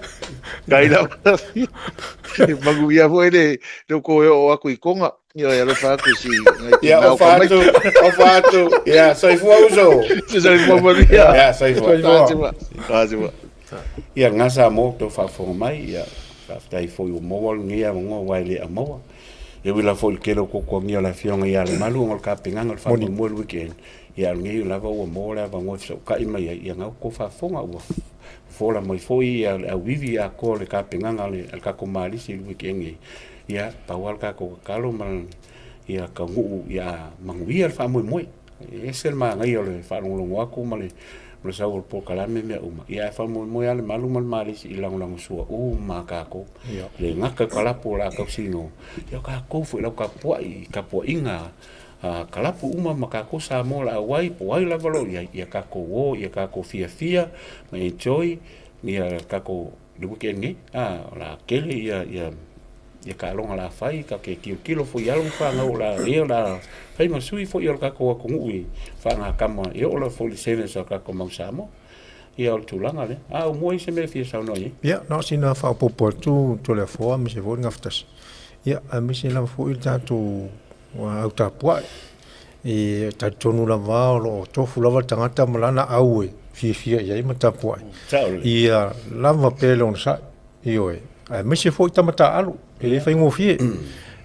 kai la maguia foi le ko o aku ikonga ia ia lo fa ku si ia o fatu ia sai fu uso sai fu maria ia sai fu tazima ia ngasa mo to fa fo mai ia fa tai foi o mo ngia ngo wai le amo ia wila fo le kelo ko ngia la fionga ia le malu ngol ka pinga ngol fa mo weekend ia ngi la va mo la va ngo so ka ima ia nga ko fa fonga o fola mai foi a vivi a ko le ka penganga le ka ko mali si weekend ia pawal ka ko kalo man ia ka ngu ia manguia fa mo ese el ma ngai le fa ngolo aku male lo sa o po kala me uma ia fa mo ale malu mal mali si lang su ma ka ko le ngaka kala po la ka sino ia ka ko fu la ka po inga kalapu uma makako sa mo la wai la valo ia kako wo ia kako fia ma enjoy ia kako de weekend ni la kele ia ka longa la fai ka ke kilo fo ia lo fa la la fai ma sui fo ia kako ko ngui fa nga kama ia ola fo le seven sa kako mau sa mo ia o tulaga le Aumua i se mea fia saunoa i ia na sina whaapopo tu Toleafoa me se fōi ngaftas ia a me se lava fōi tātou au tāpua e taitonu lava o lo tofu lava tangata malana aue fia iai ma tāpua ia lava pele on sa i oe a me se fōi tamata alu e whaingo fie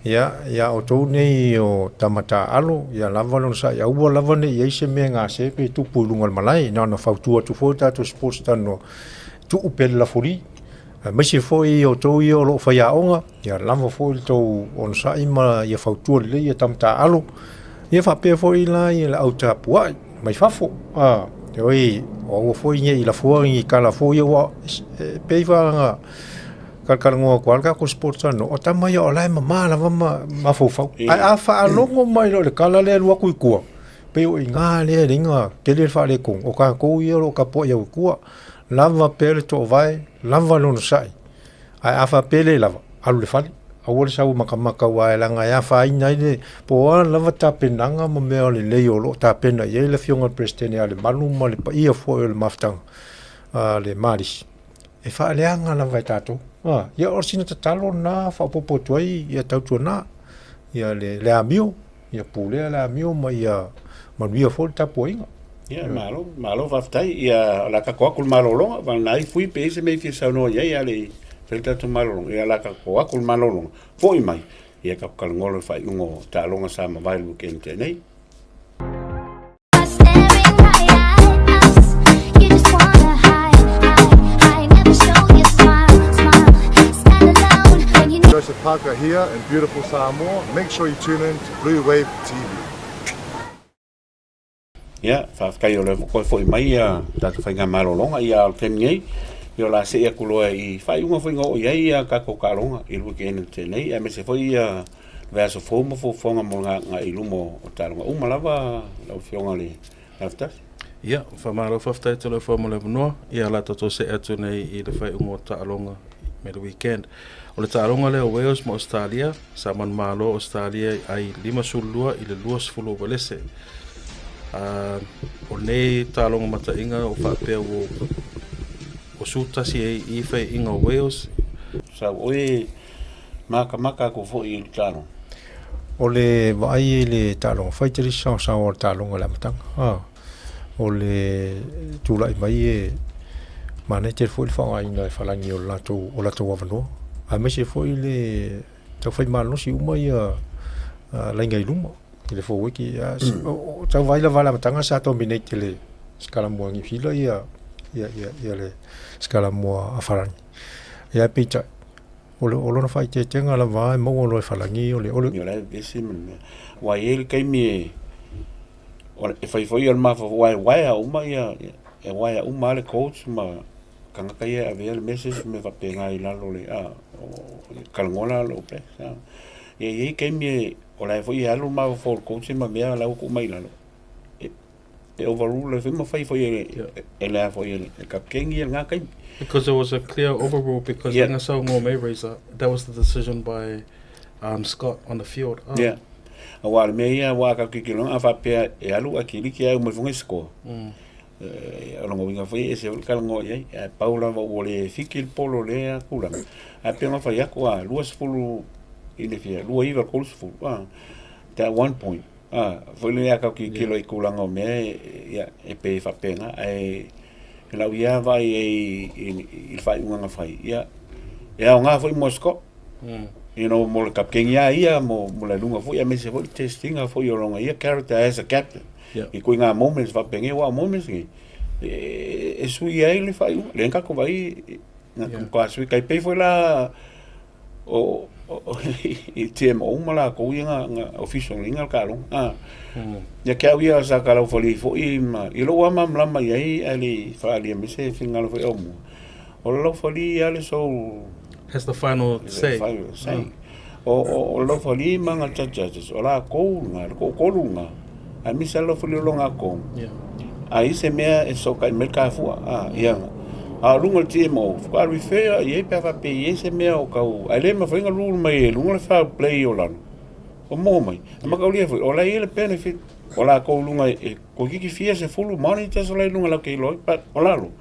ia o tau nei o tamata alu ia lava lon sa ia ua lava nei iai se mea ngā se pe tupu lungal malai na whautua tu fōi tātou sports tano tu upele la fori me se foi o tau i o lo whai aonga ia lava foi tau on sa ima ia whautua le ia tamata alu ia whapea foi la ia la au tāpuai mai whafo oi o foi i la foi i kala foi o peiva kalkarangoa kualka ko sports no o tamai o lai mama lava ma fofau a fa longo mai lo le kala le lua kuikua pe o inga le ringa te le fa le kong o ka ko i o ka po ia kua lava pele to vai lava lon sai a fa pele lava alu le fali a wole sa makamaka wa langa ya fa ina ile po lava tapenanga mo me le le o lo tapena ye le fionga presidente ale malu mo le pa ia fo le maftang le maris e fa le anga lava tato ia orsina tatalo na fa popo toi ia Tautuana ia le amio ia pule le amio ma ia manuia fo tapoinga ia malo whaftai ia la ka koa kul malolonga wa nai fui pe se me fia saunoa ia ia le felta tu malolonga ia la ka koa kul malolonga foi mai ia ka kalngolo fai ungo talonga sa ma vai lu kente nei Parker here in beautiful Samoa. Make sure you tune in to Bluwave TV. Ia, whafkai o le foi mai ia tatu whainga malolonga ia al temnei ia la se ia kuloa i whai unga whainga o ia ia kako kalonga i luke ene tenei a me se foi ia verso fomo fonga mo ngā ilumo o talonga umalawa lau fionga le laftas. Ia, whamaro whaftai te le whamo le manoa ia la toto se atu nei i le whai unga o talonga me le weekend. O le tāronga leo Wales mo Australia, sa man malo Australia ai 5 sulua i le 2 walese. O nei tāronga matainga o whapea o sūtasi i whai inga Wales. Sa oe maka ko fo i tāronga. O le vai le tāronga, whaiteri sa o tāronga le matanga. O le tūlai mai e mane te fo i whanga ina e whalangi o lato wawanoa. A me se foi le tau fai malo si uma ia lainga i luma i le fōweki tau vai la vala matanga sa tau minei te le skala mua ngi fila ia le skala mua a wharangi ia pita o lona whai te tenga la vai mau o loe whalangi o le Yo la vesi man wa ele kai mi e fai al mafa wai a uma ia e wai a uma le coach ma kanga kai a ver meses me va pegar i lalo le kalngola lo pe e kai mi o la foi alo ma for coach ma mea la ku mai lalo e overrule le fima fai foi e la foi e kapken i nga kai because there was a clear overrule because in a song or Mayracer that was the decision by Scott on the field yeah wa me ia wa ka ki no afa pe e alu akili ki ai mo funga score longo vinga foi ese kalngo ia Paula o le fikil polo le kula a pe ma fa ya ko a luas fulu ile fia lua iva kols fu that 1 point foi le ka ki kilo i kula ngo me ia e pe fa pena ai la ia vai e fai unha fai ia nga foi Moscow you know mo le kapken ia mo le lunga foi a me se foi testing a foi o longa ia character as a captain i ko nga moments va pengue wa moments e sui ai le fai le ka ko vai na ko sui kai pe foi la o i tem o mala ko nga official linga ka lo ya ka ia sa ka lo foi i lo wa mam la mai ai ali fa ali me se finga lo foi o lo foi ali so has the final say o lo foi manga judges o la ko lunga a mi sa lo foi longa ko ai se mea e so kai merka fu ia a lunga timo fa refer ye pa fa pe ye se mea o kau ale ma foi lunga mai lunga fa play o lan o mo mai ma ka lia foi o la ile benefit Ola ko lunga e ko kiki fia se fulu money te so le lunga la ke loi but ola lu.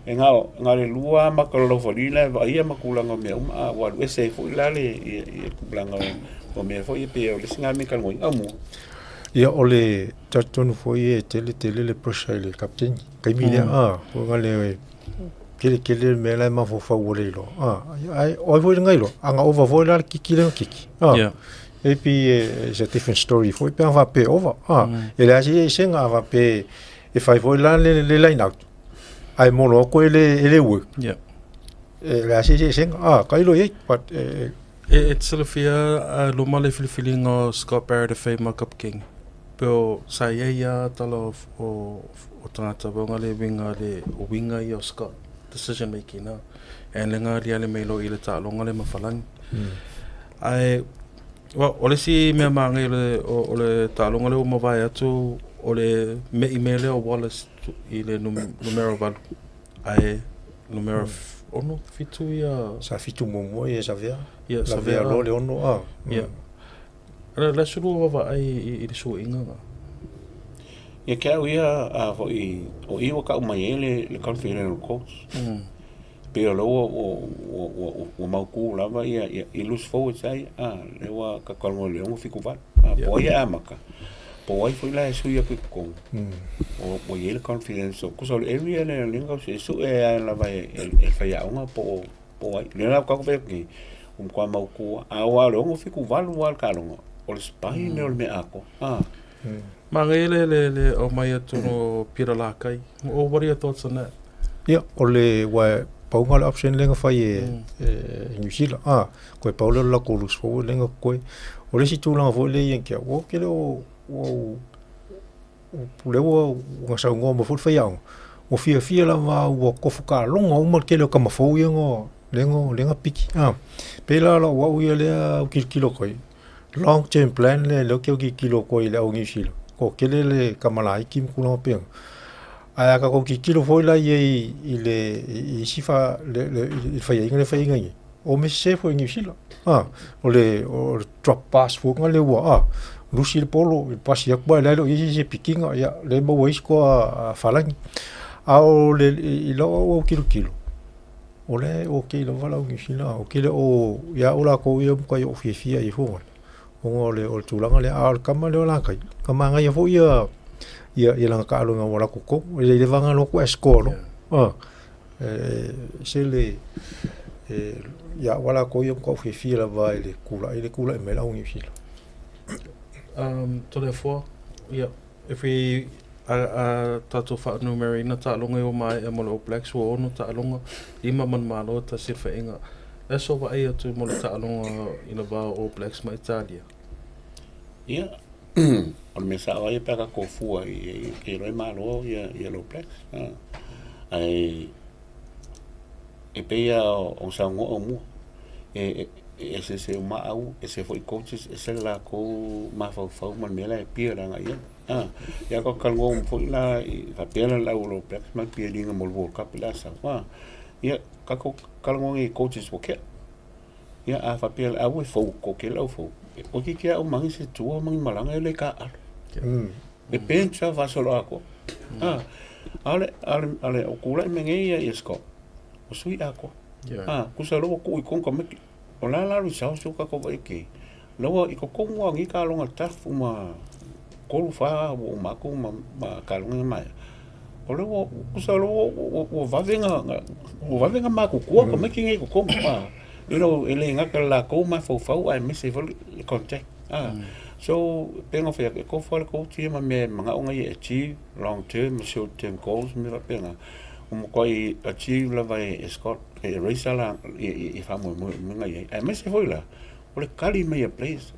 E nga le lua ma ko lo folina va ia ma kulanga me wa we se fu la le e kulanga o me fo i pe o le singa me ka ngoi amu. Ia ole tatonu foi e tele le prosai le captain. Kai mile o ngale kele me la ma fo fa wole lo. Ai o foi ngai lo. Anga over foi la kiki le kiki. Yeah. Et puis c'est a different story. Foi pe va pe over. E la si senga va pe e fai foi la le line out. Ai mono ko ele work. Yeah. La si senga kai lo e but it's sort of lo male feeling o Scott Barrett the Fame Cup King. Pero sa ia talo o tangata bonga le winga i o Scott decision making na. And le ngari ale melo i le talonga le mafalangi. Ai ole si me mangi le talonga le o mawai atu ole me email o Wallace i le numero valu. Ai numero ono fitu ia sa fitu momo e sa vea. Ia sa vea lo le ono Ia. La suru va ai i so inga. Ia ka ia o i ka mai le confidential coach. Pero lo o mau lava ia i lose forward sai le wa ka kalmo le o fiku va. Po ia amaka. Po ai foi la su ia ko. O ia le confidential ko so e ia le linga su e la va el faia unha po ai le la ka ve ki kwa mau ku wa le o fiku va lu al kalonga. O le spai ne o me ako. Mangele le o mai atu no pira lakai. What are your thoughts on that? Yeah, ole wa paunga le option lenga fai New Zealand. Ko paula la ko lus fo lenga ko. Ole si tu langa fo le yen kia. O ke le o le o nga sa ngo mo fo fai ang. O fia la ma o ko fuka longa o mal ke le ka ma fo yengo lenga piki. Pela la wa u le o kilo ko. Long term plan le ke o kilo ko le o New Zealand. Ko kele le kamalai kim kuno pe. Aya ka ko kilo foi la i le i sifa le fai ngai. O me se foi New Zealand. O le o drop pass fo ngale wa Lucy le polo il pass yak ba le i se pikinga ya le bo wis ko falangi. O le i lo o kilo. O le o kilo vala New Zealand. O kile o ya ola ko yo ko yo fia i fo. Ole o tulanga le al kama le ola kai kama nga fo ia langa ka lo nga wala ko le vanga lo ko escolo se le ya wala ko yo ko fi la va ile kula e mela un filo Toleafoa yeah if we tatou fa numeri na ta longa o mai e mo Blacks o ono ta longa ima man malo ta se fa inga eso va ai tu mo ta longa ina va o Blacks ma Italia. Ia, o me sa ai pega ko fua i ke roi malo ia lo Blacks. Ai e peia o sa ngo o mu. E se ma au, se foi coaches, se la ko ma fa man mela e pia la ia. Ya ko kalgo foi la fa pia la lo Blacks ma pia dinga mo World Cup la sa. Ia ka ko kalgo e coaches wo ke. Ia a fa pia au fo ko ke la fo. O que é o mangi se tua mangi malanga ele ka e pensa va solo ako ale o kula mengeia esko o sui ako kusa lo ku ikon ka meki o la sa so ka ko ke lo i ko kongo ngi ka longa tafu ma ko fa o ma ko ma ka longa mai o lo kusa lo o va venga ma ko ko meki ngi ko kongo ele ngaka la ko ma fo ai me se vol contact so penga fa ko fa ko ti ma me manga onga ye achieve long term short term goals me va penga ko i achieve la vai escort e race la i fa mo nga ye ai me se foi la o le kali me a place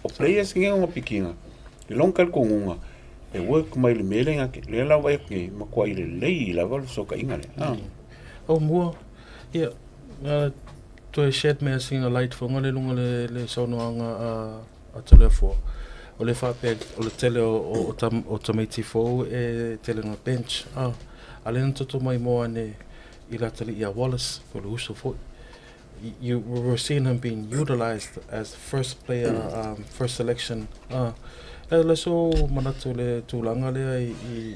o players nge ngo pikinga i long kal ko nga e work mai le melenga ke le la vai ke ma ko i le la vol so ka inga le Aumua yeah to shed me singa light for ngale lunga le sonoanga a Toleafoa o le fa pe o le tele o tamati fo e tele na bench ale nto mai mo ane I la tele ia Wallace for the uso fo you were seeing him being utilized as first player first selection Le so manatu le tūlanga lea i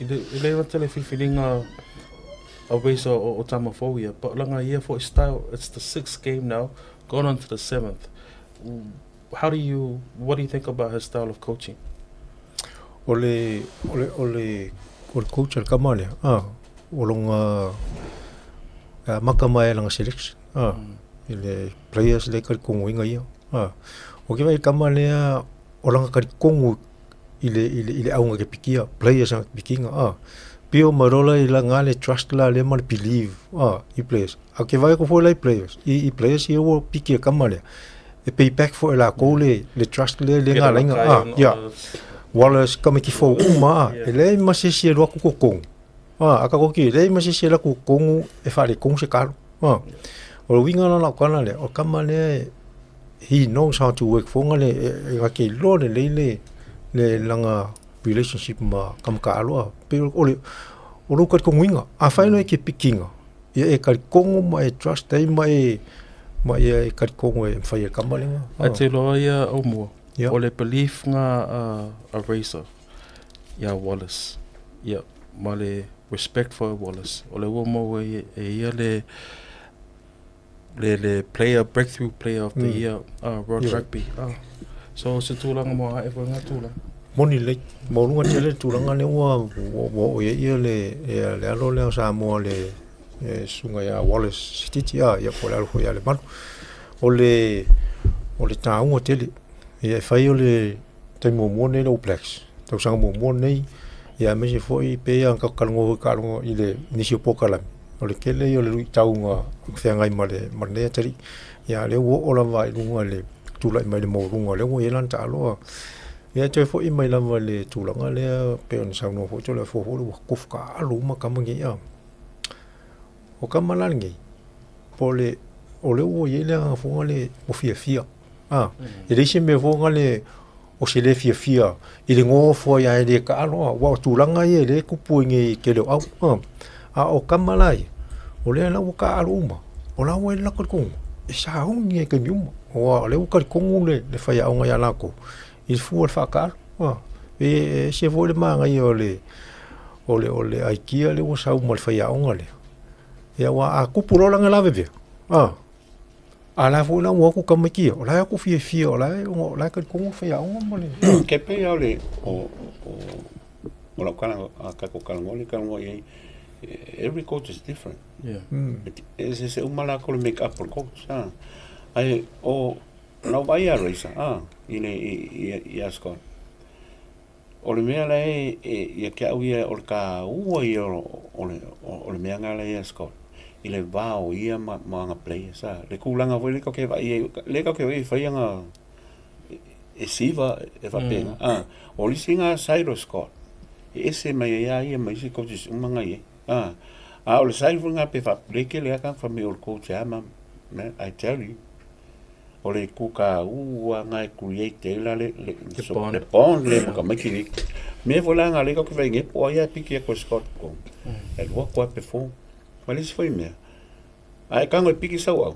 le rata le whiwhiringa a Razor o Tamafo but langa ia for style, it's the 6th game now, going on to the 7th. What do you think about his style of coaching? Ole coach al kamale. Olonga makamai langa selection. Ile players le kal kongu inga ia. O ke vai kamale olanga kal kongu ile aunga ke pikia players ang pikinga. Pio marola ila ngale trust la le mal believe. I players. A ke vai ko fo lai players. I players ia wo pikia kamale. E pay back for la kole le trust le ngala inga. Ya. Wallace kamiki fo uma ele masisi ro ku kong aka ko ki ele masisi la ku kong e fa le kong se kalo o winga na kana le o kamale he knows how to work for ngale e ke lo le langa relationship ma kam ka alo pero o lo ka ko winga a fa no e ke pikinga e ka kong ma e trust dai ma e ka kong e fa e kamale a te lo ia Aumua. O le belief nga a Razor, Wallace, ma le respect for Wallace. O le womo e ia le player, breakthrough player of the year, World Rugby. So se tūlanga mo hae fo ngā tūlanga. Moni le, mo runga tele tūlanga le o ia le alo leo Samoa le sunga ia Wallace Stiti ia po le alo ia le manu. O le taunga tele. Ia fai o le taimo nei le Blacks. Tau sanga mo nei ia me se foi pe an ka kalongo i le nisi o pokala. O le kele o le lui taunga whengai ma le manea tari. Ia le o la vai runga le tūlai mai le mo runga le o elan ta aloa. Ia te foi mai lava le tūlanga le pe on sauno fo le fo le kufka alu ma kamangi ia. O kamalangi. Po le o le o ye le fonga le o fia. E reisi me vonga le o se le fia i le ngofo ia e le ka aloa wa tūlanga ia le kupu inge ke leo au o kamalai o le la o ka aluma o la o e la kongu e sa hungi e ke miuma o le o ka kongu le fai aunga ia lako i fu al fakar e se vo le manga ia o le aikia le o sa o mal fai aunga le ia wa a kupu rolanga la veve ala fu la wo ku kamaki o la ku fia o la ka kongu fai aunga mole ke pe ia le o la kana ka ko kalngoli kalngoli every coach is different. Es umala ko make up for coach. Ai o no vai a race. I asko. O le mea lai ia ke au ia o ka ua ia o le mea ngala ia asko. I le vao ia ma nga play sa. Le kulanga voi le ka ke vai le ka ke vai fai nga e siva e va pena. O li singa sairo Scott. Ese mai ia mai se coaches umanga ia. O le sai funga pe fa breke le aka fa me o coach ama I tell you. O le kuka ua ngai create la le pon le ka maki me vola nga le ka fa nge po ia piki ko Scott ko. E lo ko pe fo. Mas isso foi me. Ai kango piki sa wa.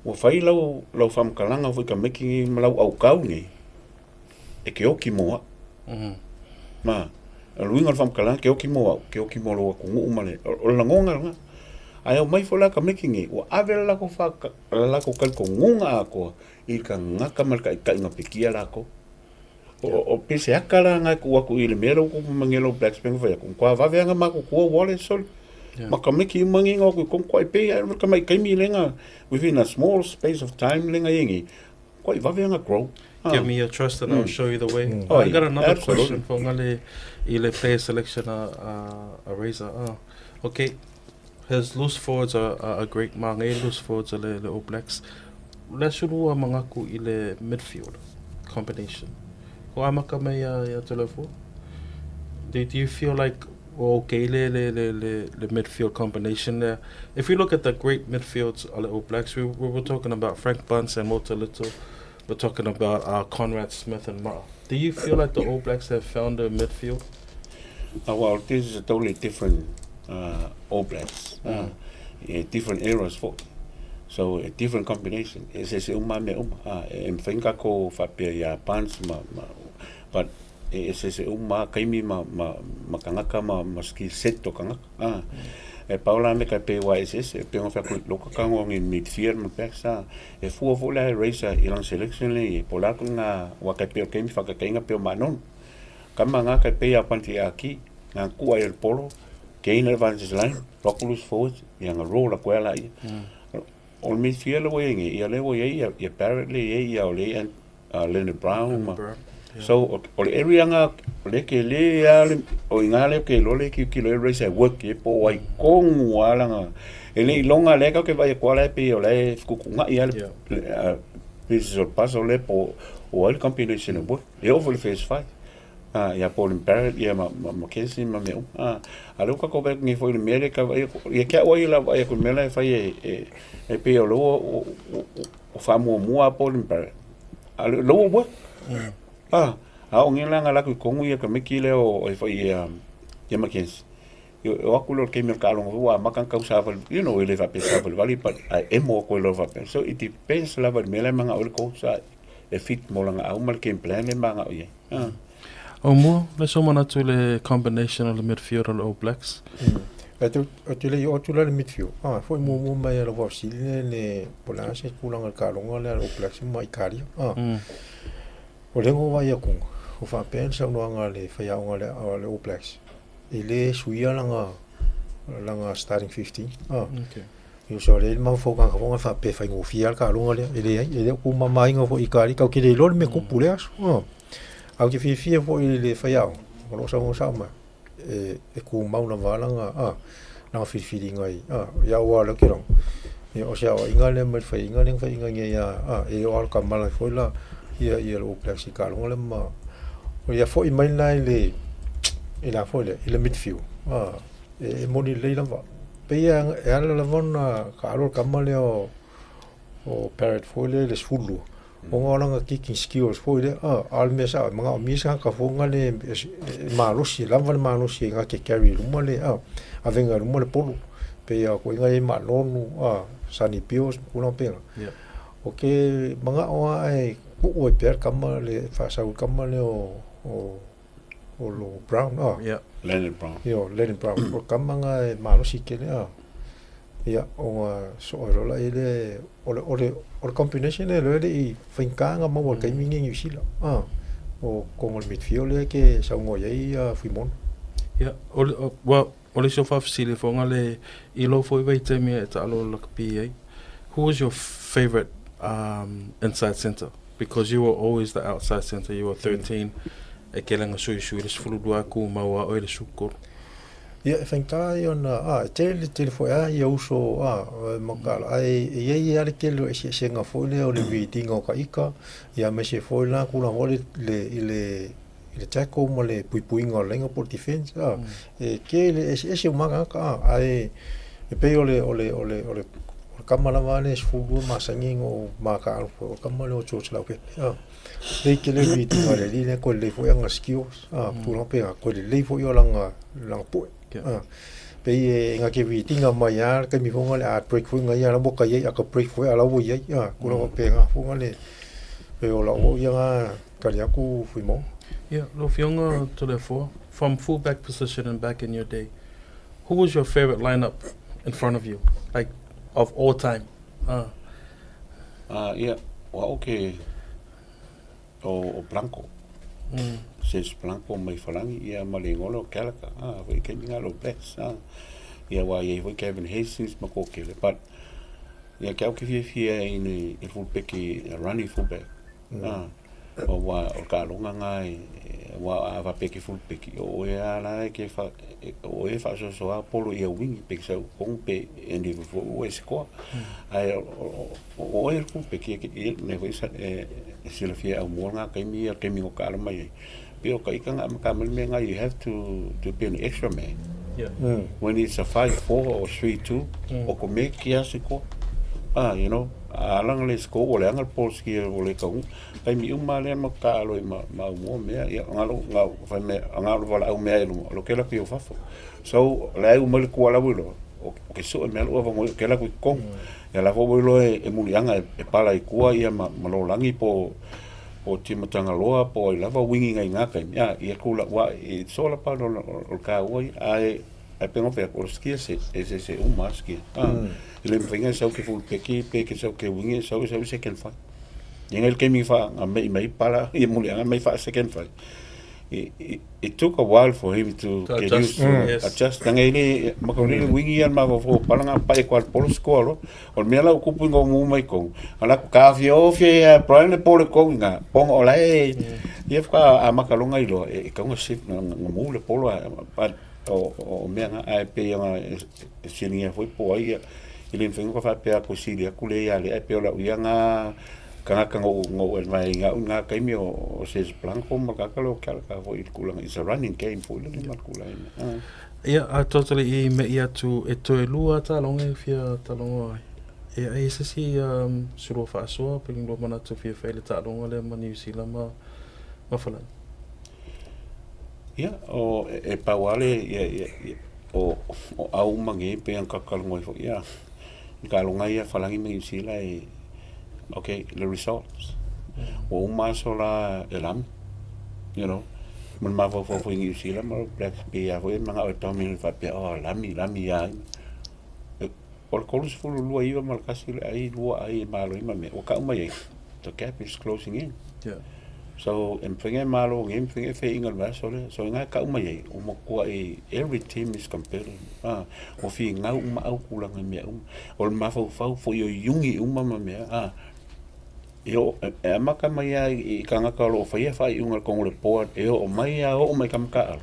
O fai lau fam kalanga foi ka maki malau au kau ni. E ke oki moa. Ma luinga fam kalanga ke oki moa lo ko umale. O la ngonga nga. Ai o mai fola ka maki ngi. O ave la ko fa la ko kal ko ngonga ko I ka ngaka mal ka nga pikia la ko. O pese akala nga ko ku ile mero ko mangelo black spring fa ko kwa va venga ma ko wole sol. Ma ka miki mangi ngo ko ko pe ai ka mai kaimi lenga within a small space of time lenga yengi. Ko va venga grow. Give me your trust and I'll show you the way. I got another question for ngale ile player selection a Razor. Okay. His loose forwards are great. Mga loose forwards are the All Blacks. Let's show mga ku ile midfield combination. Ko amaka mai ya Toleafoa. Do you feel like okay the midfield combination there? If you look at the great midfields of the All Blacks, we were talking about Frank Bunce and Mota Little. We're talking about Conrad Smith and Mara. Do you feel like the All Blacks have found a midfield? Well, this is a totally different All Blacks. Different eras for. So a different combination. Se uma me uma. Mwhainga ko whapea ia pants but se uma kaimi ma kangaka ma skill set to kangaka. E paula me ka pe YSS e pe ngofa ko loka kangong in midfield mo pesa e fu vola racer ilang selection le pola ko nga wa ka pe kaimi fa ka kainga pe manon kama nga ka pe ya panti aki nga ku ai el polo gain advantage line roculus forward yang roll la kwela i on midfield we ngi ia le we ia apparently ia ole and Leonard Brown so o le area nga le ke le ale o ingale ke lo le ki lo race work ke po ai kong wala nga ele longa le ka ke vai kwala pe o le ku nga ia this paso le po o el combination of work e over face fight ia po imperial ia ma kesi ma me alo ka ko ngi foi le mere ka ia ke o ia vai ko mela fai e pe o lo o famo mua po imperial alo lo work o ngela ngala ku kongu ia ka mekile o foi ia makens yo akulo ke me kalo wa makan ka usava ele va pensar vale but I mo ko lo va pensar so it depends la va mela manga o ko sa e fit mo langa au mal ke plan le manga o ye Aumua, le somana tu le combination of the midfield of the All Blacks. Tu le midfield. Foi mo mai lo va sile le polase kulanga kalonga le All Blacks mai kari. O le ngo vai ku o fa pensa no anga le fa ya le All Blacks. Ele suia langa starting 15. Okay. Yo so le ma fo ka ko fa pe fa ngo fial kalonga le ele ku mama ngo fo ikari ka ke le lo me ku puleas. Au te fia fo le faiao o lo sa ma e ku mauna valanga na fili ngai ya wa lo kirong e o sia inga le me fai inga ya e o ka mala fo la ia lo classical ngole ma o ya fo i mai nai le e la fo le midfield e moni le la va pe ya e ala la vona ka lo ka male o parrot fo le sfulu o ngolanga kicking skills foi le al mesa manga misa ka fonga le malusi lava le malusi nga ke carry mo le avenga mo le polo pe ya ko ngai ma lonu sani pios una pena o ke manga o ai o per kama le fa sa kama le o lo brown Leonard Brown Leonard Brown o kama nga malusi ke le ia o so rola ele o combination le i finkanga mo o kai mingi ni sila o como el midfield ke sa ngo ye fuimon ia o le sofa facility fonga le I lo foi vai te me ta lo la PA who was your favorite inside center because you were always the outside center you were 13 e kelanga sui le fulu dua ku maua o le sukor ia finka ona tele foi ia uso makala ai ia ale kelo e senga foi le o le vitinga ka ika ia me se foi la kula hole le tackle mo le puipuinga lenga por defense e ke le ese umanga ka ai e pe ole kamala vale sfugu masangingo maka o kamala o chochla ke le ke le vitinga le line ko le foi anga skills pura pe ko le foi langa pu pe nga ke vitinga mai ar ke mi fonga le art break foi nga ya la boka ye aka break foi ala wo ye ko lo pe nga fonga le pe o la wo ya ka ya ku fui mo lo fionga Toleafoa from fullback position and back in your day who was your favorite lineup in front of you like of all time okay o Blanco Ses Blanco mai falangi ia malingolo kalaka foi ke ninga lo blacks ia wa ia foi Kevin Hastings makokele but ia ke ke fia in fullback running fullback o wa o kalonga ngai wa va peki fullback o ia la ke fa o e fa so apolo ia wing pe so con pe endi o esco ai o e fullback ke ne foi sa se le fia Aumua nga ke mi o kala mai pero kai kanga makamel me nga you have to be an extra man when it's a 5-4 or 3-2 o komegi asiko you know alang le sko o le angal polski o le kau kai mi le makalo ma mo me ya ngalo nga fa me ngalo wala au me lo ke la pio fafo so le u mal ko la bulo o ke so me lo va mo ke la ku kon e lafo wilo e mulianga e pala I kua ia malolangi po timatanga loa po I lava wingi ngai ngaka ia ia kula wa I sola pa o ka oi ai pengo pe o skia se umaskia ile mfinga sau ke full peke sau ke wingi sau second fight Yang el mi fa mai pala I mulianga mai fa second fight. It took a while for him to get used to adjust. Nangeli makoni wingi an mavo palanga pai kwal polo skolo. O mela kupu ngo mu mai ko. Ala ka fio prane polo ko nga. Pong ola ye fa amakalonga ilo e ka ngo sit ngo le polo o mea ai pe nga sininga foi po ai ile mfingo ka fa pe ko silia kule ya le pe ola uanga Kanga ngo mai nga kaimi o ses blanco makakalo ka foi kulang is a running game for le makula Yeah, I totally me ia tu e to lua ta longa fia Talanoa. E se si suro faʻasoa pe lo mana tu fia fele ta longa le mani sila ma falan. Yeah, o e pawale o au mangi pe an kakalonga fo ia. Kalonga ia falangi mani sila Okay, the results. O masola elam, you know, man mavo fo New Zealand mar black be avo manga o tomi fa pe lami ya. Por colos full lua iba mal kasi ai lua ai malo ima me o ka mai. The gap is closing in. Yeah. So en pinge malo game pinge fe ingal va so nga ka mai o mo ko every team is competing. O fi nga au kulang me o mafo fo yo yungi me Yo maka mai I kanga ka lo fai unga kong report o mai o mai kam ka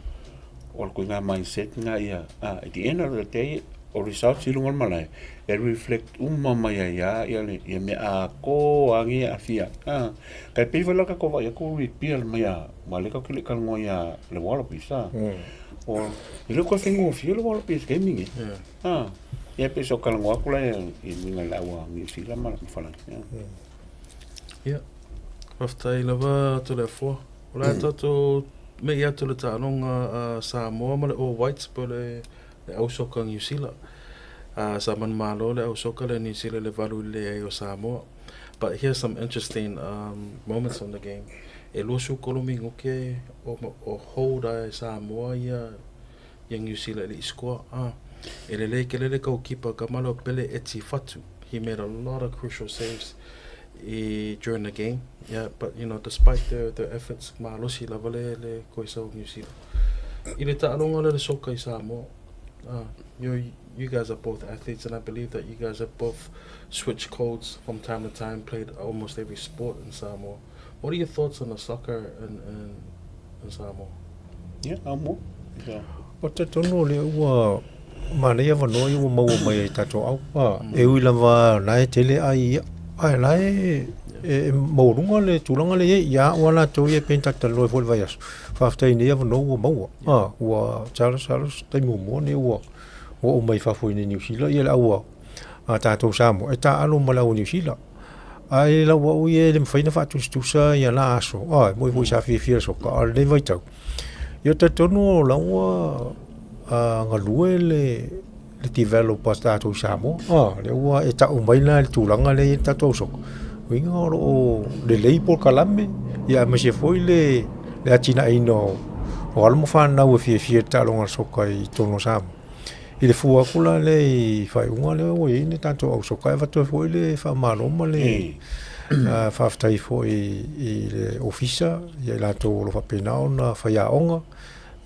o ko nga mindset nga ia at the end of the day o results ilungal malai it reflect mai ia le me ko angi afia kai pe vela ka ko vai ko repeal mai male ka kile kan ngoia le wala pisa o ile ko fingo fio le wala pisa gaming ia pe so kan ngoa kula I minga lawa ni sila mal fala Yeah. Raftai lava Toleafoa. Ola tatou me ia tole taonga Samoa ma le o whites po le ausoka New Zealand. Sa man malo le ausoka le New Zealand le valu le o Samoa. But here's some interesting moments on the game. E losu kolomingo ke o hold ai Samoa ia New Zealand le score. E le le goalkeeper Kamalo Pele Eti Fatu. He made a lot of crucial saves. During the game, yeah, but you know, despite their efforts, malosi lava le koisa New Zealand. Ile ta'alonga le soka I Samoa. You guys are both athletes, and I believe that you guys have both switched codes from time to time, played almost every sport in Samoa. What are your thoughts on the soccer in Samoa? Yeah, Aumua. Yeah. O te tono le ua mana ia wanoa ua maua mai tato au. E ui lava nae tele ai lai maurunga le tulanga le ia wala to ia penta talo fo vai aso fa ftai ne ava no maua ua Charles tai mo ne ua o mai fa fo ni New Zealand ia la ua ta to Samoa e ta alo mala o New Zealand ai la ua u ia le mfaina fa tu sa ia la aso mo sa fi so ka le vai tau ia te tono la ua ngalue le developers tatou Samoa le ua e ta'u mai na le tulaga le tatou soko uiga o loo lelei po kalame ia ma se foi le atinaʻina o ala ma fanau e fiafia le ta'aloga soka I tono Samoa I le fuakula le I faiuga le ua iai le tatou ausoka e fatoe foi le faamaloma le faafetai foi I le ofisa ia I latou lo faapenao na faiaʻoga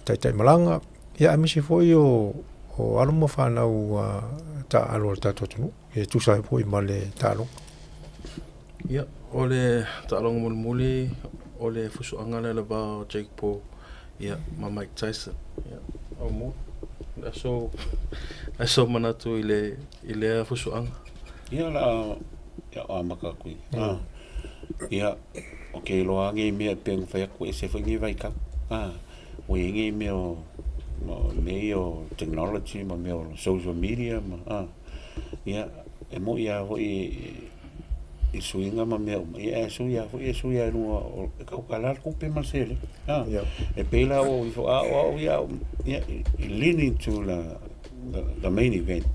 taʻitaʻimalaga ia ma se foi o alo ma whanau ta'alo tatou tunu e tusa po I male ta'alo. Yeah, o le ta'alo mulmuli o le fusuanga le ba Jake Paul. Yeah, ma Mike Tyson. Yeah, Aumua. Aso manatu I le fusuanga. Yeah, la makakui. Yeah, okay, lo angi me peng fa ku e se fangi vai ka. O ngi me o meio technology ma meio social media ma ia e mo ia ho I suinga ma meio ia suia no ka kalar ku pe masele e pela o ia leaning to the main event.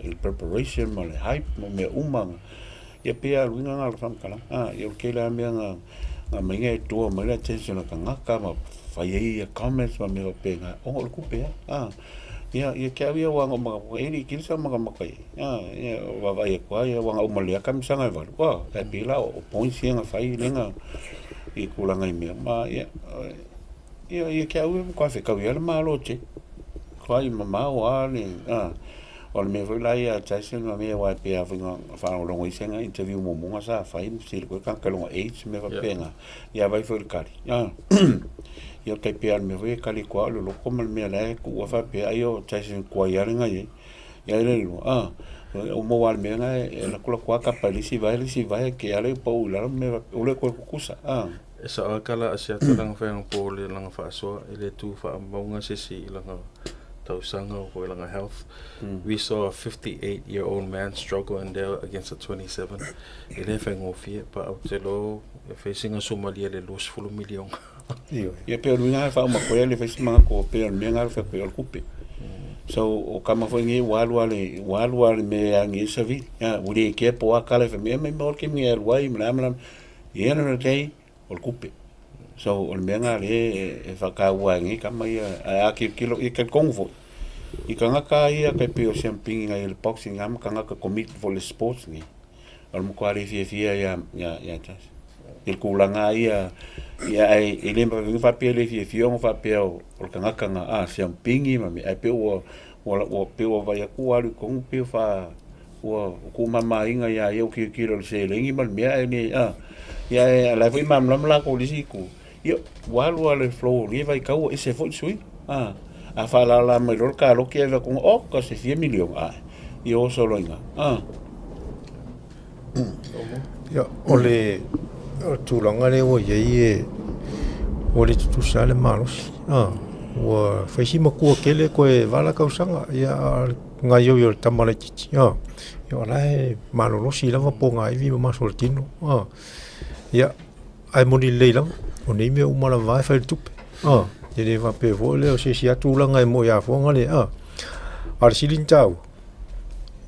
Il preparation mo le hype mo me umanga. Ia pia luinga ngā whamkala. Ia ke la mea ngā mainga e tua mai la tension ka ngaka ma whaiei comments ma mea pe ngā ongo le kupe. Ia kia wia wanga maka eri kilisa maka makai. Ia wawai e kua ia wanga umalea kamisanga e walu. E pila o points ia ngā whai lenga I kulanga I mea. Ma ia kia ue kua whekau ia le malo te. Kua I mamau ale. O le mea whailai a Tyson ma mea wai pia whanau I senga interview mo munga sa whai msiri koe kankalonga AIDS me wapenga. Ia vai whaile kari. Ia kai pia me whaile kari kua le loko ma le mea lai ku ua wha pia ai o Tyson kua iaringa ye. Ia le lua. O mo wale mea ngai e la kula kua ka palisi vai ke ale pa ula me ule koe kukusa. E sa akala asia talanga whainga po le langa faʻasoa I le tu wha maunga sesi I langa tausanga o koe langa health. We saw a 58-year-old man struggle in there against a 27. I le whainga o fie pa au te lo e whaisinga Somalia le los fulu milion. Ia peo ruinga e whao makoea le whaisimanga ko peo mea ngā whai koe al kupe. So o kama foi nge walua le me angi savi. Uri e kia po akala fa me mol ke me alwai mlam. Ia no dei o kupe. So o me nga le e whakaua ngi kama ia a kilo I ka kongo. I ka ngaka ia ka peo champing ngai le boxing am ka ngaka commit for the sports ngi. Al mo kwa le fia ya tas. Il kulanga ia ai ele ma fa pele fia mo fa peo o ka ngaka nga champing ma me ai peo o peo vai ku alu con peo fa o ku mama inga ia eu ki kilo se lengi mal me ai ni ia la foi mam la ko lisiku io walu ale flow ni vai kau ese foi sui a fa la me ro ka lo que con ka se 100 million io solo inga ia ole tulanga le o ye o le tu sale malos wa faisi makua kele koe wala kausanga ia nga yo tamale chichi yo lai malolo si lava po nga ivi ma soltino ia ai moni leila o nei me umala vai fa tupe ele va pe vole o se si atulanga e mo ya fonga le ar silin tau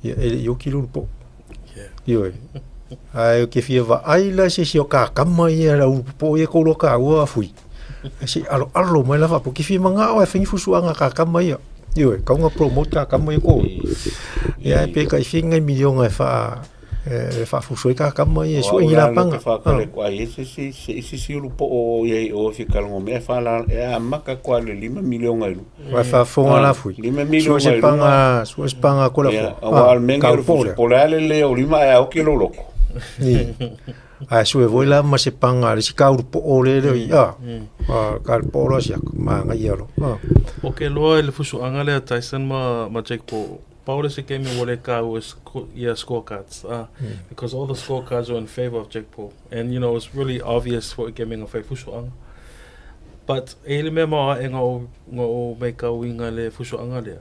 ia ele yo kilupo yo ai ke fia va ai la se si o ka kama ia la upo ia ko lo ka wa fui si alo mai lava porque fi manga o fing fusuanga ka kama ia yo ka nga promote ka kama ia ko ia pe ka finga milion e fa fusu ka kama ia so ila panga fa ka le kwa si lupo o ia o fi ka ngo me fa la e maka kwa le 5 milion ai va fa fonga la fui 5 milion so espanga ko la fo al menga por le o lima e o que lo loco a sue voila ma se panga le sikau po ole le ia ka polo sia ma ngai ro o ke loa le fusu anga le Tyson ma Jake Paul Paul se ke me wole ka was scorecards because all the scorecards were in favor of Jake Paul and you know it's really obvious for gaming of fusu anga but ele me ma ngo me ka winga le fusu anga le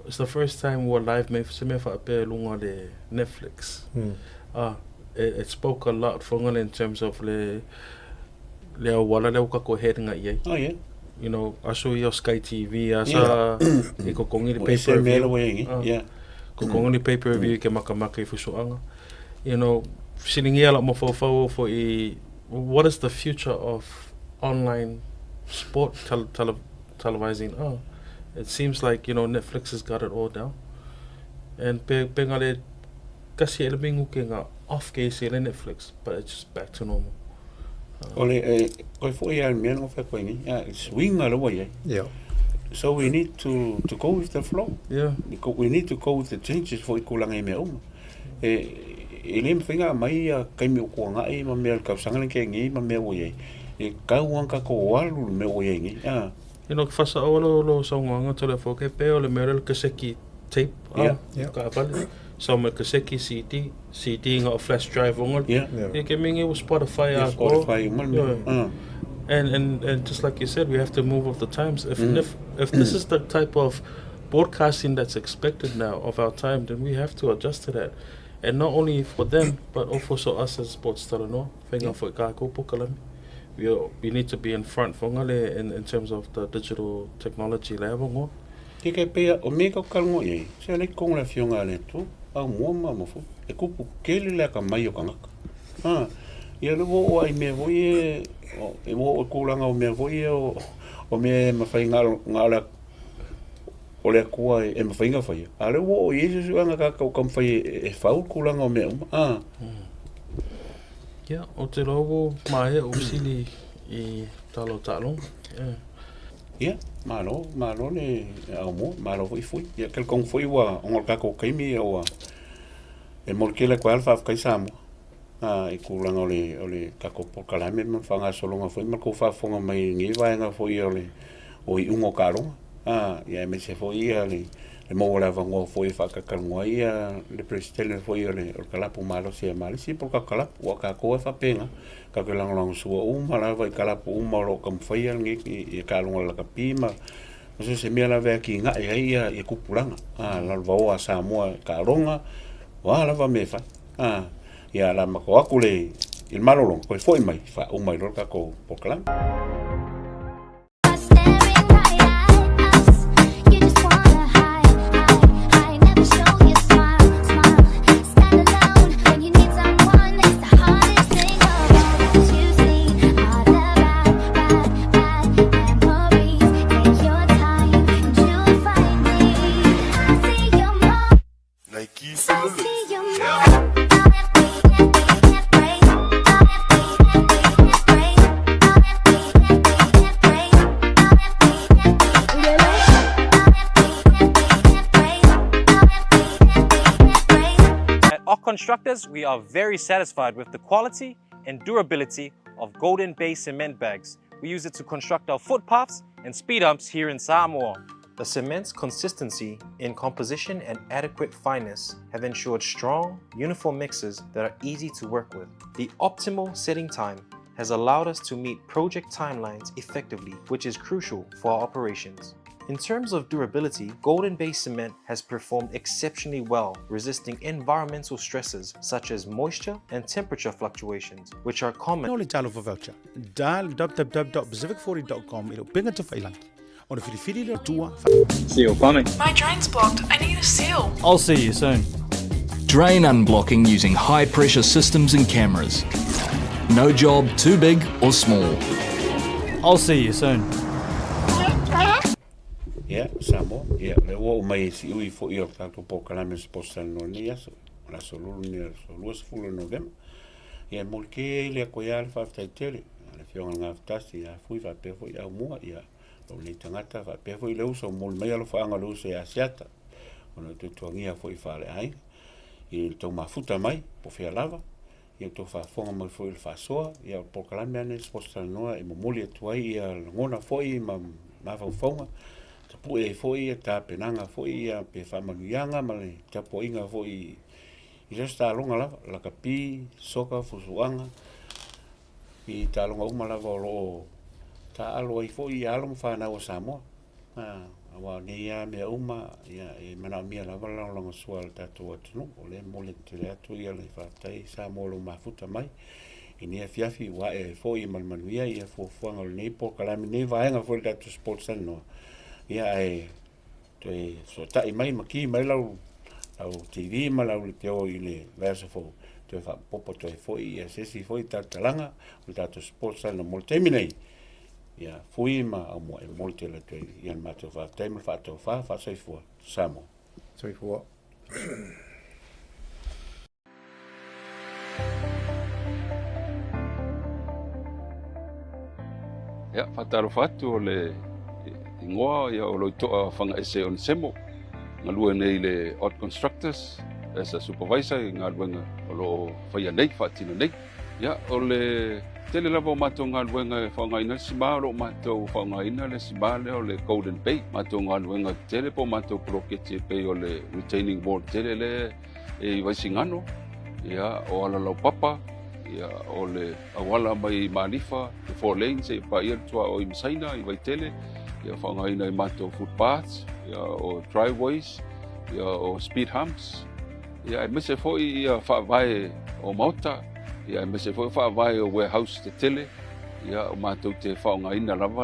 it's the first time we live me se me fa pe lunga le Netflix it spoke a lot for in terms of le wala le ka ko heading ai you know I saw your Sky TV asa e ko kongi le paper review ko kongi le paper review ke makamaka I fusuanga you know sitting here like mo for what is the future of online sport televising it seems like you know Netflix has got it all down and pengale kasi ele bingu ke nga off case in Netflix, but it's just back to normal. Swing away. Yeah. So we need to go with the flow. Yeah. We need to go with the changes for ikulanga me uma. Elim finga mai kai me ko nga e ma me ka sangale ke ngi ma me oye. E ka wanka ko walu me oye ngi. You know fasa lo songa telefo ke pe o le merel ke seki tape. Ka pale. So me kaseki CD nga flash drive ongal. Yeah. Ke mingi was Spotify and just like you said, we have to move with the times. If this is the type of broadcasting that's expected now of our time, then we have to adjust to that. And not only for them, but also us as sports Talanoa. For we need to be in front in terms of the digital technology level. Tika pea o me ka kalngo ye. Se le kong la fionga le tu. Aumua mafu. E kupu kele le ka mai o ka ngaka. Ia le wo ai me wo ye e wo kulanga o me wo ye o me mafai ngala o le kua e mafai nga fai. Ale wo o yesu anga ka ka fai e fau kulanga o me Ia, o te logo mai o sili I talo. Ia, malo le Aumua, malo fui. Ia kel kong fui wa ngol ka ko kaimi o e molkele ko alfa kai Samoa. I kulanga o le ka ko kalame man fanga solonga foi mal ko fa fonga mai ngi vaenga foi o I ungo karo. Ia me se foi le mo la vango foi fa ka kalngo ia le presidente foi le kalapu malo se mal si por ka kalapu wa ka ko fa penga ka ke lang su mala vai kalapu malo kam foi ngi I kalonga la kapima. Se me la ve ki nga ia I kupulanga. La va Samoa ka ronga wa la va me fa. Ia la mako aku le il malolong ko foi mai fa o mai ka ko pokalang Constructors, we are very satisfied with the quality and durability of Golden Bay cement bags. We use it to construct our footpaths and speed humps here in Samoa. The cement's consistency in composition and adequate fineness have ensured strong, uniform mixes that are easy to work with. The optimal setting time has allowed us to meet project timelines effectively, which is crucial for our operations. In terms of durability, Golden Bay cement has performed exceptionally well, resisting environmental stresses such as moisture and temperature fluctuations, which are common. No le talo for voucher. Dial www.pacific40.com. It'll bring it to Failangi. On the Filifili le tua. Seal plumbing. My drain's blocked. I need a seal. I'll see you soon. Drain unblocking using high pressure systems and cameras. No job too big or small. I'll see you soon. Ia Samoa ia le wo mai si ui fo ia ka to po kalame postal no ni aso la solo ni so luas full November ia molke le ko ia fa tele le fiona nga Tasi ia fui fa pe fo ia Aumua ia lo le tangata fa pe fo le uso mol mai lo fa nga lo se asiata ona to tongia fo I fa le ai I to mafuta mai po fia lava ia to fa fonga mai fo il faʻasoa ia po kalame ane postal no e molia tuai ia ngona fo I ma fa fonga Pue foi ta penanga foi pe famanuianga male tapo inga foi I resta longa la kapi soka fusuanga I ta longa uma la lo ta alo I foi alo fa na o Samoa awa ni ya me uma ya e mana mia la longa sual tatou atu ole mole tele atu ia le fa tai Samoa lo mafuta mai ini fiafi wa e foi malmanuia ia fo fuanga le po kala me ne vaenga foi tatou sports no ia e te so tai mai maki mai lau TV ma lau te o I le verso fo te fa popo te foi ia sesi foi talanga o tatou sports no multiminei ia fui ma Aumua e multi le te ia ma te fa te fa to fa soifua Samoa soifua ia fatalo fatu o le Ingoa ia o lo toa fanga ese on semo ngalua nei le odd constructors as a supervisor ngalwenga o lo faia nei fatina nei ia o le tele lava mato ngalwenga fanga ina sima lo mato fanga ina le sima le o le Golden Bay mato ngalwenga tele po mato prokete pe o le retaining wall tele le e vaisingano ia o ala lo papa ia o le awala mai manifa le 4 lanes e pa ia tua o imsaina I vaitele ia whangaina I mato footpaths, ia o driveways, ia o speed humps. Ia e mese foi ia whaavae o mauta, ia e mese foi whaavae o warehouse te tele, ia o mato te whangaina lava